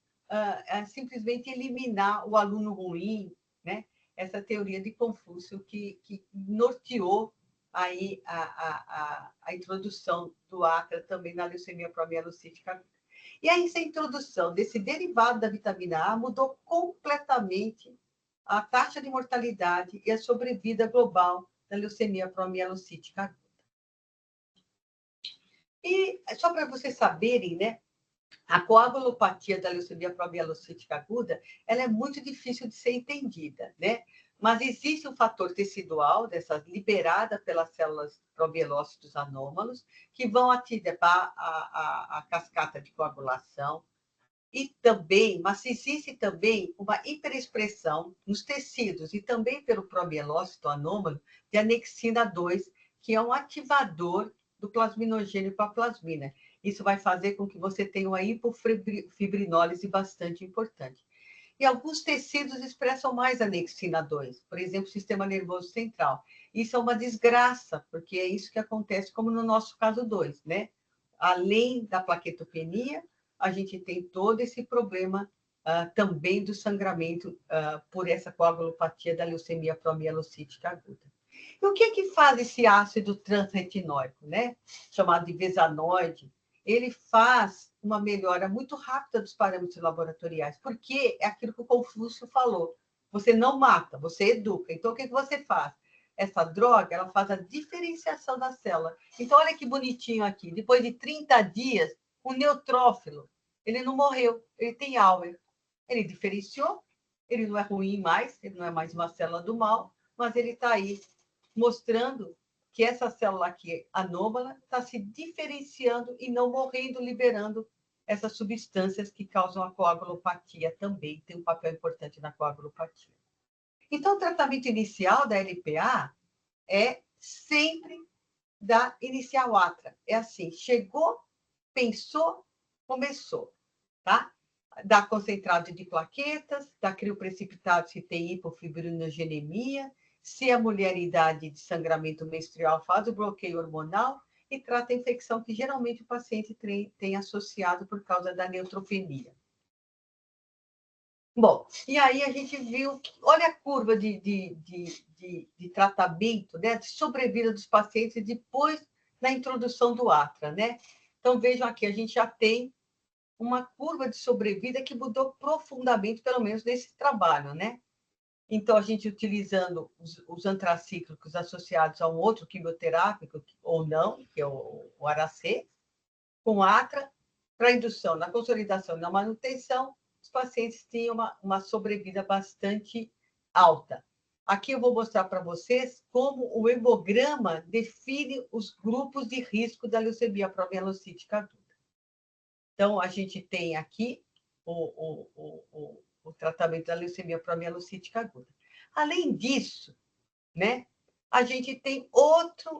simplesmente eliminar o aluno ruim, né? Essa teoria de Confúcio que norteou aí a introdução do ATRA também na leucemia promielocítica. E aí, essa introdução desse derivado da vitamina A mudou completamente a taxa de mortalidade e a sobrevida global da leucemia promielocítica aguda. E só para vocês saberem, né, a coagulopatia da leucemia promielocítica aguda, ela é muito difícil de ser entendida, né? Mas existe um fator tecidual, dessas liberada pelas células promielócitos anômalos, que vão ativar a cascata de coagulação, e também, mas existe também uma hiperexpressão nos tecidos e também pelo promielócito anômalo de anexina 2, que é um ativador do plasminogênio para a plasmina. Isso vai fazer com que você tenha uma hipofibrinólise bastante importante. E alguns tecidos expressam mais anexina 2, por exemplo, o sistema nervoso central. Isso é uma desgraça, porque é isso que acontece, como no nosso caso 2, né? Além da plaquetopenia, a gente tem todo esse problema também do sangramento por essa coagulopatia da leucemia promielocítica aguda. E o que faz esse ácido transretinóico, né? Chamado de vesanoide? Ele faz uma melhora muito rápida dos parâmetros laboratoriais, porque é aquilo que o Confúcio falou. Você não mata, você educa. Então, o que você faz? Essa droga, ela faz a diferenciação da célula. Então, olha que bonitinho aqui. Depois de 30 dias, o neutrófilo, ele não morreu, ele tem Auer. Ele diferenciou, ele não é ruim mais, ele não é mais uma célula do mal, mas ele está aí mostrando que essa célula aqui, anômala, está se diferenciando e não morrendo, liberando essas substâncias que causam a coagulopatia também, tem um papel importante na coagulopatia. Então, o tratamento inicial da LPA é sempre da inicial atra. É assim, chegou, pensou, começou, tá? Dá concentrado de plaquetas, dá crioprecipitado se tem hipofibronogenemia, se a mulher em idade de sangramento menstrual faz o bloqueio hormonal e trata a infecção que geralmente o paciente tem associado por causa da neutropenia. Bom, e aí a gente viu, olha a curva de tratamento, né, de sobrevida dos pacientes depois da introdução do atra, né? Então, vejam aqui, a gente já tem uma curva de sobrevida que mudou profundamente, pelo menos nesse trabalho, né? Então, a gente utilizando os antracíclicos associados a um outro quimioterápico, ou não, que é o ARAC, com atra, para indução na consolidação e na manutenção, os pacientes tinham uma sobrevida bastante alta. Aqui eu vou mostrar para vocês como o hemograma define os grupos de risco da leucemia promielocítica aguda. Então, a gente tem aqui o tratamento da leucemia promielocítica aguda. Além disso, né, a gente tem outra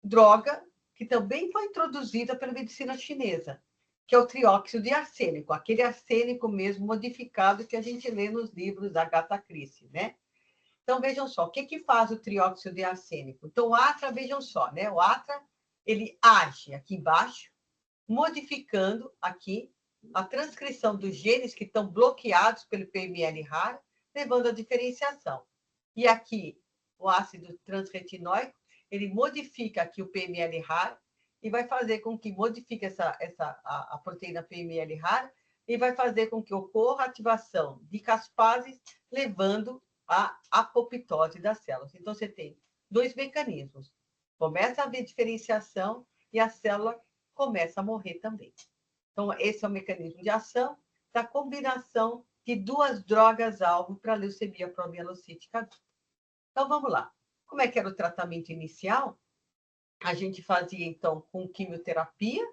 droga que também foi introduzida pela medicina chinesa, que é o trióxido de arsênico, aquele arsênico mesmo modificado que a gente lê nos livros da Agatha Christie, né? Então, vejam só, o que faz o trióxido de arsênico? Então, o atra, vejam só, né? O atra, ele age aqui embaixo, modificando aqui a transcrição dos genes que estão bloqueados pelo PML-RAR, levando à diferenciação. E aqui, o ácido transretinóico, ele modifica aqui o PML-RAR e vai fazer com que modifique a proteína PML-RAR e vai fazer com que ocorra a ativação de caspases, levando à apoptose das células. Então, você tem dois mecanismos. Começa a haver diferenciação e a célula começa a morrer também. Então, esse é o mecanismo de ação da combinação de duas drogas-alvo para a leucemia promielocítica aguda. Então, vamos lá. Como é que era o tratamento inicial? A gente fazia, então, com quimioterapia,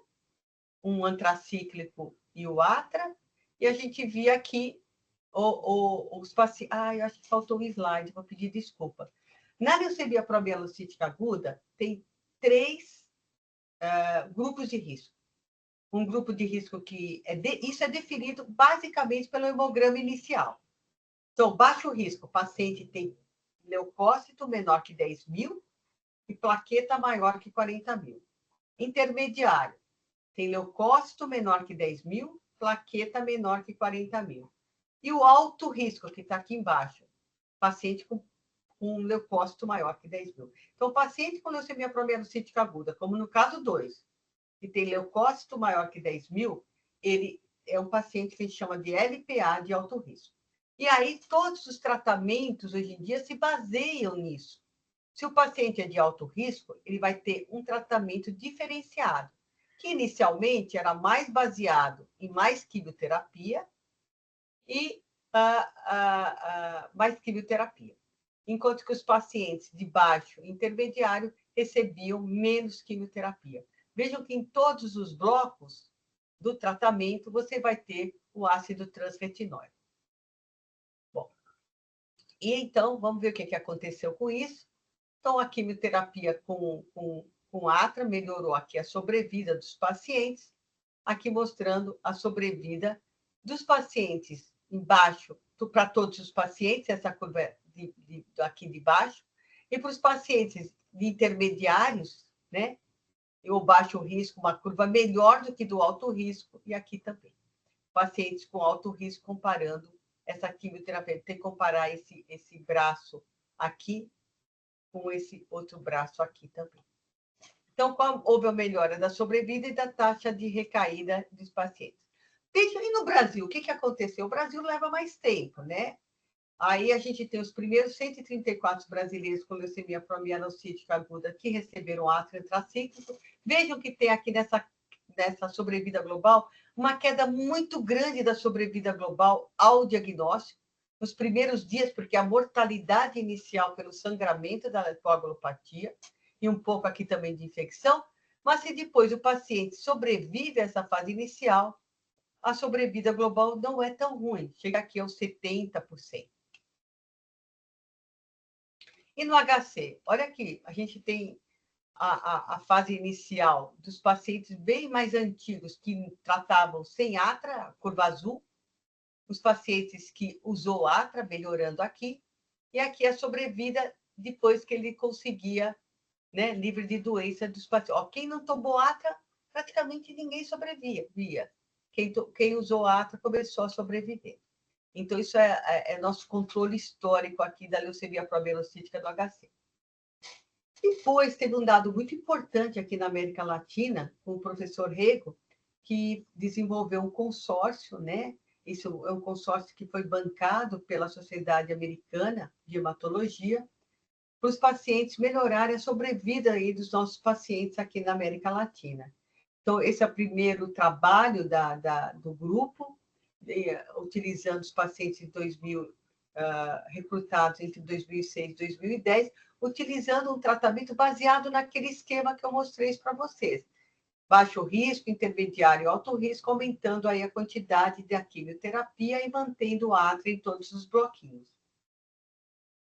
um antracíclico e o atra, e a gente via aqui os pacientes... eu acho que faltou um slide, vou pedir desculpa. Na leucemia promielocítica aguda, tem 3 grupos de risco. Um grupo de risco que... isso é definido basicamente pelo hemograma inicial. Então, baixo risco, o paciente tem leucócito menor que 10.000 e plaqueta maior que 40.000. Intermediário, tem leucócito menor que 10.000, plaqueta menor que 40.000. E o alto risco, que está aqui embaixo, paciente com um leucócito maior que 10.000. Então, o paciente com leucemia promielocítica aguda, como no caso 2, que tem leucócito maior que 10.000, ele é um paciente que a gente chama de LPA, de alto risco. E aí, todos os tratamentos, hoje em dia, se baseiam nisso. Se o paciente é de alto risco, ele vai ter um tratamento diferenciado, que inicialmente era mais baseado em mais quimioterapia e mais quimioterapia. Enquanto que os pacientes de baixo e intermediário recebiam menos quimioterapia. Vejam que em todos os blocos do tratamento você vai ter o ácido transretinóico. Bom, e então, vamos ver o que aconteceu com isso. Então, a quimioterapia com atra melhorou aqui a sobrevida dos pacientes, aqui mostrando a sobrevida dos pacientes embaixo, para todos os pacientes, essa curva aqui de baixo, e para os pacientes de intermediários, né? O baixo risco, uma curva melhor do que do alto risco, e aqui também. Pacientes com alto risco comparando essa quimioterapia. Tem que comparar esse braço aqui com esse outro braço aqui também. Então, houve a melhora da sobrevida e da taxa de recaída dos pacientes. E no Brasil, o que aconteceu? O Brasil leva mais tempo, né? Aí a gente tem os primeiros 134 brasileiros com leucemia promielocítica aguda que receberam atra intracíclico. Vejam que tem aqui nessa sobrevida global uma queda muito grande da sobrevida global ao diagnóstico, nos primeiros dias, porque a mortalidade inicial pelo sangramento da coagulopatia, e um pouco aqui também de infecção, mas se depois o paciente sobrevive a essa fase inicial, a sobrevida global não é tão ruim, chega aqui aos 70%. E no HC, olha aqui, a gente tem a fase inicial dos pacientes bem mais antigos que tratavam sem atra, curva azul, os pacientes que usou atra, melhorando aqui, e aqui a sobrevida depois que ele conseguia, né, livre de doença dos pacientes. Ó, quem não tomou atra, praticamente ninguém sobrevivia. Quem usou atra começou a sobreviver. Então, isso é nosso controle histórico aqui da leucemia promielocítica do HC. Depois, teve um dado muito importante aqui na América Latina, com o professor Rego, que desenvolveu um consórcio, né? Isso é um consórcio que foi bancado pela Sociedade Americana de Hematologia, para os pacientes melhorarem a sobrevida aí dos nossos pacientes aqui na América Latina. Então, esse é o primeiro trabalho do grupo, utilizando os pacientes recrutados entre 2006 e 2010, utilizando um tratamento baseado naquele esquema que eu mostrei para vocês. Baixo risco, intermediário e alto risco, aumentando aí a quantidade da quimioterapia e mantendo a atra em todos os bloquinhos.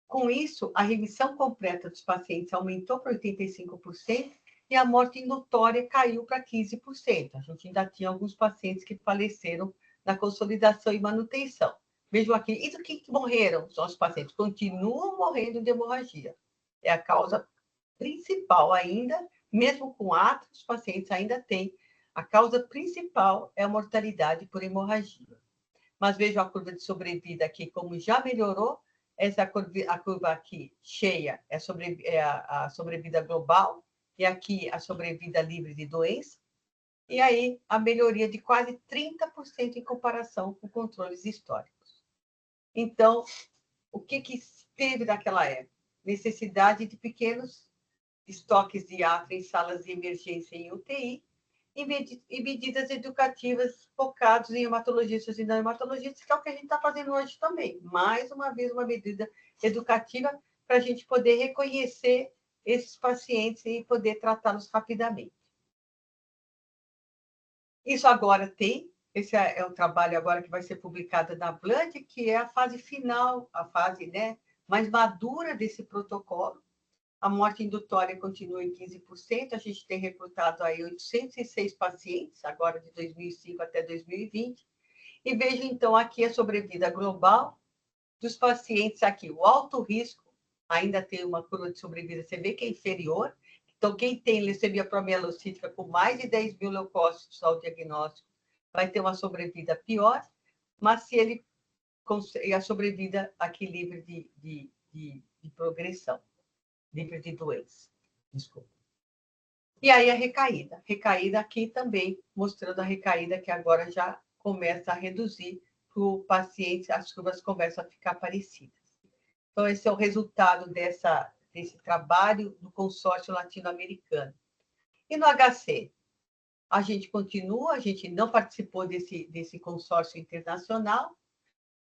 Com isso, a remissão completa dos pacientes aumentou para 85% e a morte indutória caiu para 15%. A gente ainda tinha alguns pacientes que faleceram na consolidação e manutenção. Vejam aqui, e do que morreram? Os nossos pacientes continuam morrendo de hemorragia. É a causa principal ainda, mesmo com atra, os pacientes ainda têm. A causa principal é a mortalidade por hemorragia. Mas vejam a curva de sobrevida aqui, como já melhorou. A curva aqui cheia é a sobrevida global, e aqui a sobrevida livre de doença. E aí a melhoria de quase 30% em comparação com controles históricos. Então, o que teve naquela época? Necessidade de pequenos estoques de atra em salas de emergência em UTI e medidas educativas focadas em hematologistas e não hematologistas, que é o que a gente está fazendo hoje também. Mais uma vez, uma medida educativa para a gente poder reconhecer esses pacientes e poder tratá-los rapidamente. Isso agora tem, esse é o trabalho agora que vai ser publicado na Blood, que é a fase final, a fase, né, mais madura desse protocolo. A morte indutória continua em 15%, a gente tem recrutado aí 806 pacientes, agora de 2005 até 2020, e veja então aqui a sobrevida global dos pacientes aqui. O alto risco ainda tem uma curva de sobrevida, você vê que é inferior. Então, quem tem leucemia promielocítica com mais de 10 mil leucócitos ao diagnóstico vai ter uma sobrevida pior, mas se ele consegue a sobrevida aqui livre de progressão, livre de doença. Desculpa. E aí a recaída. Recaída aqui também, mostrando a recaída que agora já começa a reduzir para o paciente, as curvas começam a ficar parecidas. Então, esse é o resultado desse trabalho do consórcio latino-americano. E no HC? A gente continua, a gente não participou desse consórcio internacional,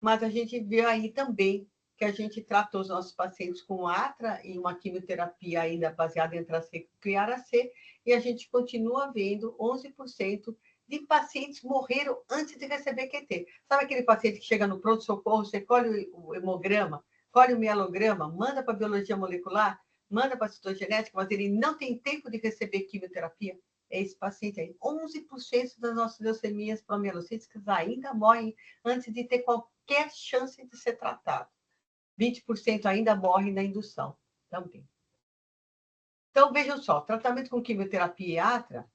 mas a gente vê aí também que a gente tratou os nossos pacientes com atra e uma quimioterapia ainda baseada em intracíclico e ARAC, e a gente continua vendo 11% de pacientes morreram antes de receber QT. Sabe aquele paciente que chega no pronto-socorro, você colhe o hemograma, colhe o mielograma, manda para a biologia molecular, manda para a citogenética, mas ele não tem tempo de receber quimioterapia? É esse paciente aí. 11% das nossas leucemias promielocíticas ainda morrem antes de ter qualquer chance de ser tratado. 20% ainda morrem na indução também. Então, vejam só, tratamento com quimioterapia e atra,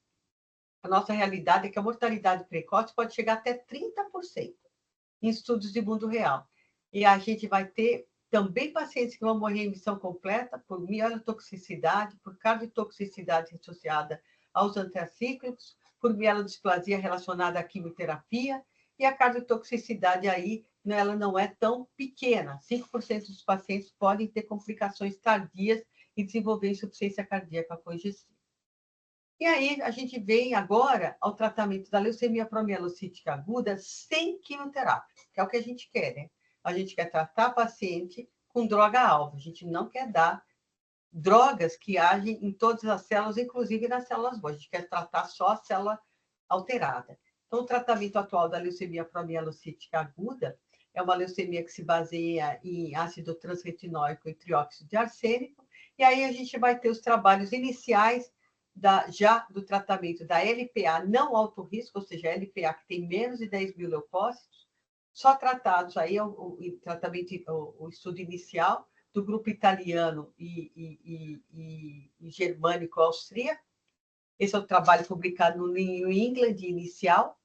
a nossa realidade é que a mortalidade precoce pode chegar até 30% em estudos de mundo real. E a gente vai ter também pacientes que vão morrer em missão completa por mielotoxicidade, por cardiotoxicidade associada aos antracíclicos, por mielodisplasia relacionada à quimioterapia, e a cardiotoxicidade aí, ela não é tão pequena. 5% dos pacientes podem ter complicações tardias e desenvolver insuficiência cardíaca congestiva. E aí, a gente vem agora ao tratamento da leucemia promielocítica aguda sem quimioterapia, que é o que a gente quer, né? A gente quer tratar a paciente com droga-alvo. A gente não quer dar drogas que agem em todas as células, inclusive nas células boas. A gente quer tratar só a célula alterada. Então, o tratamento atual da leucemia promielocítica aguda é uma leucemia que se baseia em ácido transretinóico e trióxido de arsênico. E aí a gente vai ter os trabalhos iniciais já do tratamento da LPA não alto risco, ou seja, a LPA que tem menos de 10 mil leucócitos, só tratados aí o estudo inicial do grupo italiano e germânico austríaco. Esse é o trabalho publicado no New England inicial.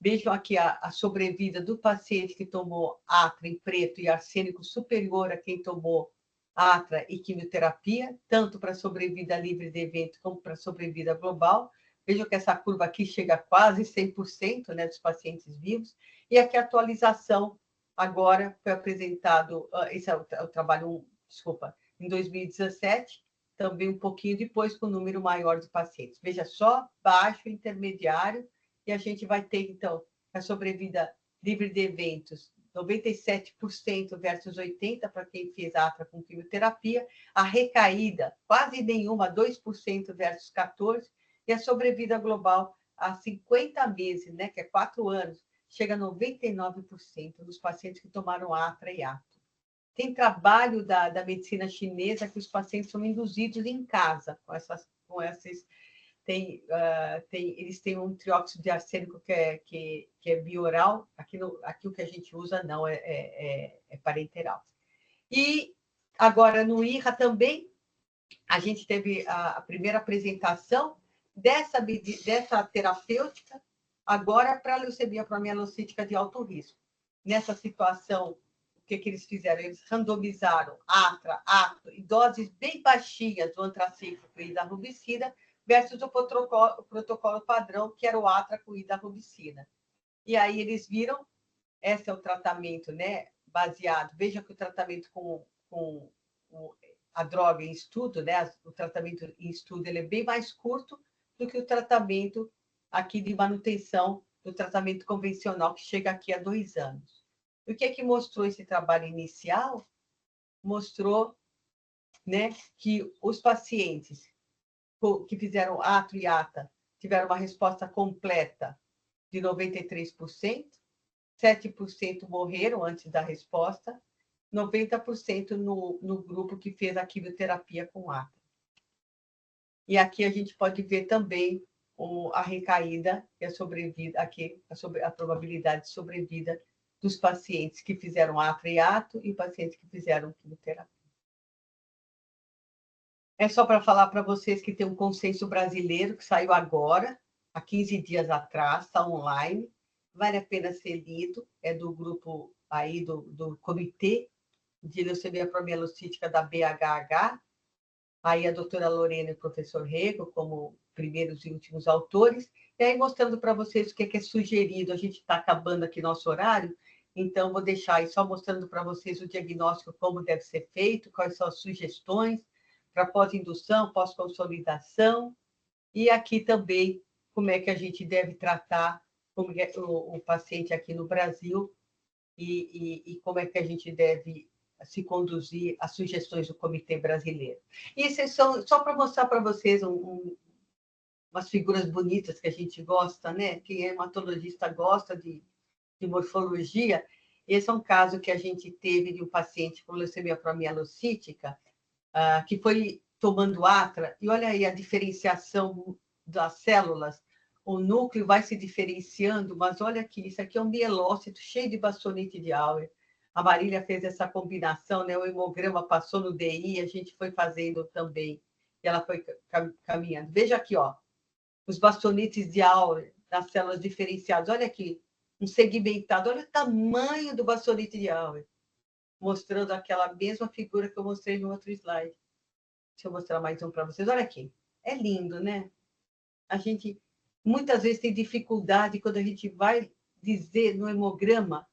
Vejam aqui a sobrevida do paciente que tomou atra em preto e arsênico superior a quem tomou atra e quimioterapia, tanto para sobrevida livre de evento como para sobrevida global. Vejam que essa curva aqui chega a quase 100%, né, dos pacientes vivos. E aqui a atualização agora foi apresentado, esse é o trabalho, desculpa, em 2017, também um pouquinho depois, com um número maior de pacientes. Veja só, baixo, intermediário, e a gente vai ter, então, a sobrevida livre de eventos, 97% versus 80% para quem fez atra com quimioterapia, a recaída, quase nenhuma, 2% versus 14%, e a sobrevida global a 50 meses, né, que é 4 anos, chega a 99% dos pacientes que tomaram atra e ato. Tem trabalho da medicina chinesa que os pacientes são induzidos em casa com esses eles têm um trióxido de arsênico que é bioral, aqui o que a gente usa não, é parenteral. E agora no IRRA também, a gente teve a primeira apresentação dessa terapêutica, agora para a leucemia promielocítica de alto risco. Nessa situação, o que eles fizeram? Eles randomizaram atra, ato e doses bem baixinhas do antracíclico e da rubicina, versus o protocolo padrão, que era o atra com idarubicina. E aí eles viram, esse é o tratamento, né, baseado, veja que o tratamento com a droga em estudo, né, o tratamento em estudo, ele é bem mais curto do que o tratamento aqui de manutenção do tratamento convencional, que chega aqui a 2 anos. E o que é que mostrou esse trabalho inicial? Mostrou, né, que os pacientes que fizeram ato e ata tiveram uma resposta completa de 93%, 7% morreram antes da resposta, 90% no grupo que fez a quimioterapia com ata. E aqui a gente pode ver também a recaída e a sobrevida, aqui a probabilidade de sobrevida dos pacientes que fizeram atra e ato e pacientes que fizeram quimioterapia. É só para falar para vocês que tem um consenso brasileiro que saiu agora, há 15 dias atrás, está online, vale a pena ser lido, é do grupo aí do Comitê de Leucemia Promielocítica da BHH, aí a doutora Lorena e o professor Rego como primeiros e últimos autores, e aí mostrando para vocês o que é sugerido. A gente está acabando aqui nosso horário, então vou deixar aí só mostrando para vocês o diagnóstico, como deve ser feito, quais são as sugestões, para pós-indução, pós-consolidação, e aqui também como é que a gente deve tratar o paciente aqui no Brasil e como é que a gente deve se conduzir às sugestões do Comitê Brasileiro. E esses são, só para mostrar para vocês umas figuras bonitas que a gente gosta, né? Quem é hematologista gosta de morfologia. Esse é um caso que a gente teve de um paciente com leucemia promielocítica, que foi tomando atra, e olha aí a diferenciação das células, o núcleo vai se diferenciando, mas olha aqui, isso aqui é um mielócito cheio de bastonite de Auer. A Marília fez essa combinação, né? O hemograma passou no DI, a gente foi fazendo também, e ela foi caminhando. Veja aqui, ó, os bastonites de Auer nas células diferenciadas. Olha aqui, um segmentado, olha o tamanho do bastonite de Auer, mostrando aquela mesma figura que eu mostrei no outro slide. Deixa eu mostrar mais um para vocês. Olha aqui, é lindo, né? A gente muitas vezes tem dificuldade quando a gente vai dizer no hemograma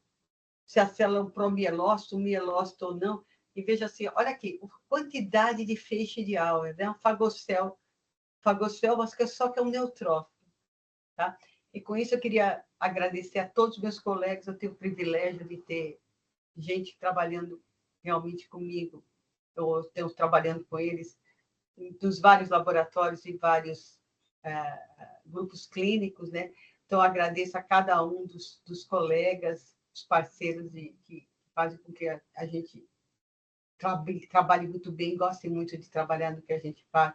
se a célula é um promielócito, um mielócito ou não. E veja assim, olha aqui, a quantidade de feixe de Auer, né? Um fagocel, mas só que é um neutrófilo, tá? E com isso eu queria agradecer a todos os meus colegas, eu tenho o privilégio de ter gente trabalhando realmente comigo, eu tenho trabalhando com eles, dos vários laboratórios e vários grupos clínicos, né? Então, agradeço a cada um dos colegas, dos parceiros que fazem com que a gente trabalhe muito bem, goste muito de trabalhar no que a gente faz.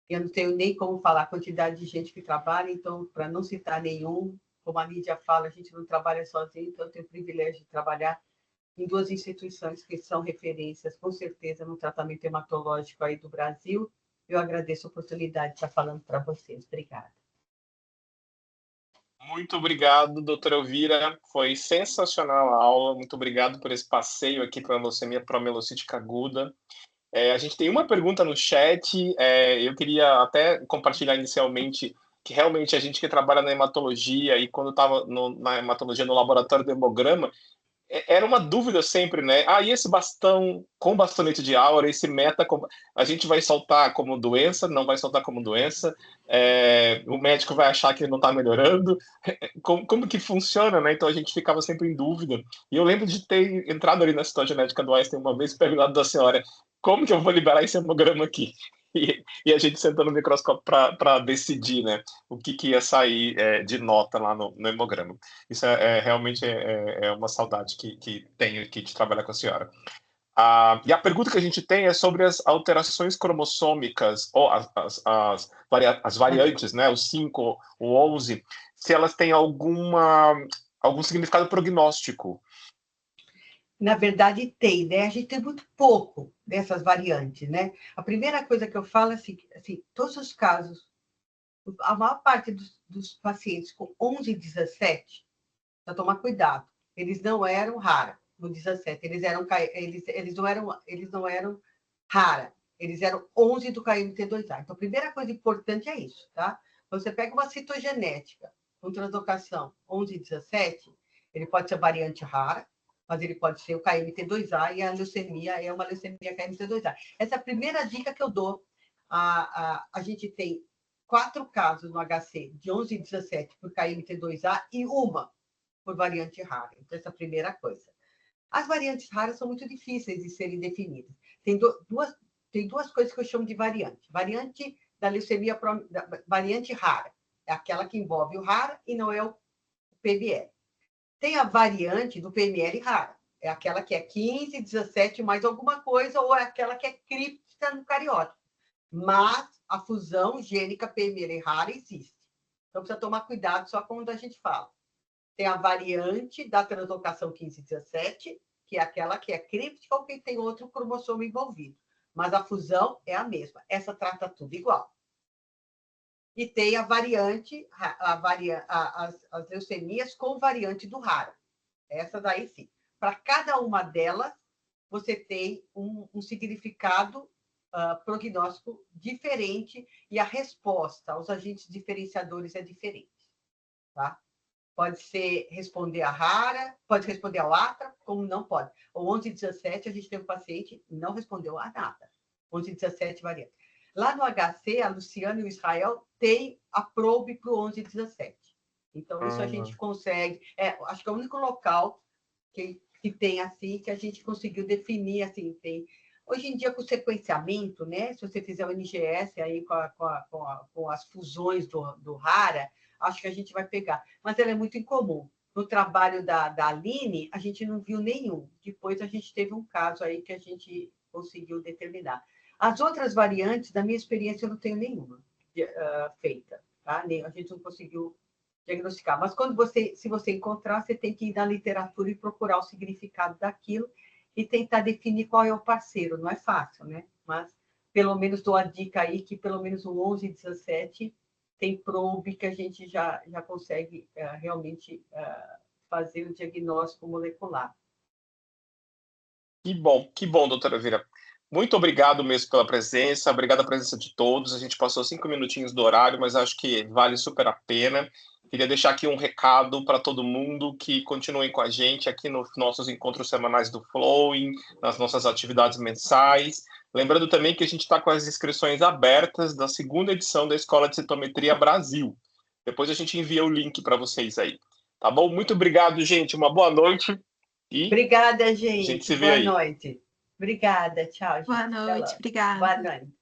Eu não tenho nem como falar a quantidade de gente que trabalha, então, para não citar nenhum, como a Lídia fala, a gente não trabalha sozinho, então eu tenho o privilégio de trabalhar em duas instituições que são referências, com certeza, no tratamento hematológico aí do Brasil. Eu agradeço a oportunidade de estar falando para vocês. Obrigada. Muito obrigado, doutora Elvira. Foi sensacional a aula. Muito obrigado por esse passeio aqui para a leucemia promielocítica aguda. A gente tem uma pergunta no chat. Eu queria até compartilhar inicialmente que realmente a gente que trabalha na hematologia e quando estava na hematologia no laboratório do hemograma, era uma dúvida sempre, né? E esse bastão com bastonete de Auer, esse meta, a gente vai soltar como doença, não vai soltar como doença, o médico vai achar que ele não está melhorando, como que funciona, né? Então a gente ficava sempre em dúvida. E eu lembro de ter entrado ali na citogenética do Einstein uma vez e perguntado da senhora, como que eu vou liberar esse hemograma aqui? E a gente sentou no microscópio para decidir, né, o que ia sair de nota lá no hemograma. Isso realmente uma saudade que tenho aqui de trabalhar com a senhora. E a pergunta que a gente tem é sobre as alterações cromossômicas, ou as variantes, né, o 5, o 11, se elas têm algum significado prognóstico. Na verdade, tem, né? A gente tem muito pouco dessas variantes, né? A primeira coisa que eu falo é assim, todos os casos, a maior parte dos pacientes com 11 e 17, para tomar cuidado, eles não eram rara no 17, eles não eram rara, eles eram 11 do KMT2A. Então, a primeira coisa importante é isso, tá? Você pega uma citogenética com translocação 11 e 17, ele pode ser variante rara, mas ele pode ser o KMT2A e a leucemia é uma leucemia KMT2A. Essa é a primeira dica que eu dou. A gente tem 4 casos no HC de 11 e 17 por KMT2A e uma por variante rara. Então, essa é a primeira coisa. As variantes raras são muito difíceis de serem definidas. Tem duas coisas que eu chamo de variante. Variante da leucemia, variante rara, é aquela que envolve o rara e não é o PML. Tem a variante do PML rara, é aquela que é 15, 17 mais alguma coisa, ou é aquela que é críptica no cariótipo. Mas a fusão gênica PML rara existe. Então, precisa tomar cuidado só quando a gente fala. Tem a variante da translocação 15-17, que é aquela que é críptica ou que tem outro cromossomo envolvido. Mas a fusão é a mesma. Essa trata tudo igual. E tem a variante, as leucemias com variante do raro. Essa daí sim. Para cada uma delas, você tem um significado prognóstico diferente e a resposta aos agentes diferenciadores é diferente. Tá? Pode ser responder a rara, pode responder ao atra, como não pode. O 11 e 17, a gente tem um paciente que não respondeu a nada. 11 e 17 variantes. Lá no HC, a Luciana e o Israel têm a probe para o 11 e 17. Então, isso a gente consegue. Acho que é o único local que tem assim, que a gente conseguiu definir assim, tem. Hoje em dia, com o sequenciamento, né? Se você fizer o NGS aí com as fusões do RARA, acho que a gente vai pegar. Mas ela é muito incomum. No trabalho da Aline, a gente não viu nenhum. Depois a gente teve um caso aí que a gente conseguiu determinar. As outras variantes, da minha experiência, eu não tenho nenhuma feita. Tá? A gente não conseguiu diagnosticar. Mas se você encontrar, você tem que ir na literatura e procurar o significado daquilo e tentar definir qual é o parceiro. Não é fácil, né? Mas pelo menos dou a dica aí que pelo menos o 11 e 17 tem probe que a gente já consegue realmente fazer o diagnóstico molecular. Que bom, doutora Elvira. Muito obrigado mesmo pela presença, obrigado a presença de todos. A gente passou 5 minutinhos do horário, mas acho que vale super a pena. Queria deixar aqui um recado para todo mundo que continuem com a gente aqui nos nossos encontros semanais do Flowing, nas nossas atividades mensais. Lembrando também que a gente está com as inscrições abertas da segunda edição da Escola de Citometria Brasil. Depois a gente envia o link para vocês aí. Tá bom? Muito obrigado, gente. Uma boa noite. E obrigada, gente. a gente se vê Boa aí. noite. Obrigada. Tchau, gente. Boa noite, obrigada. Boa noite.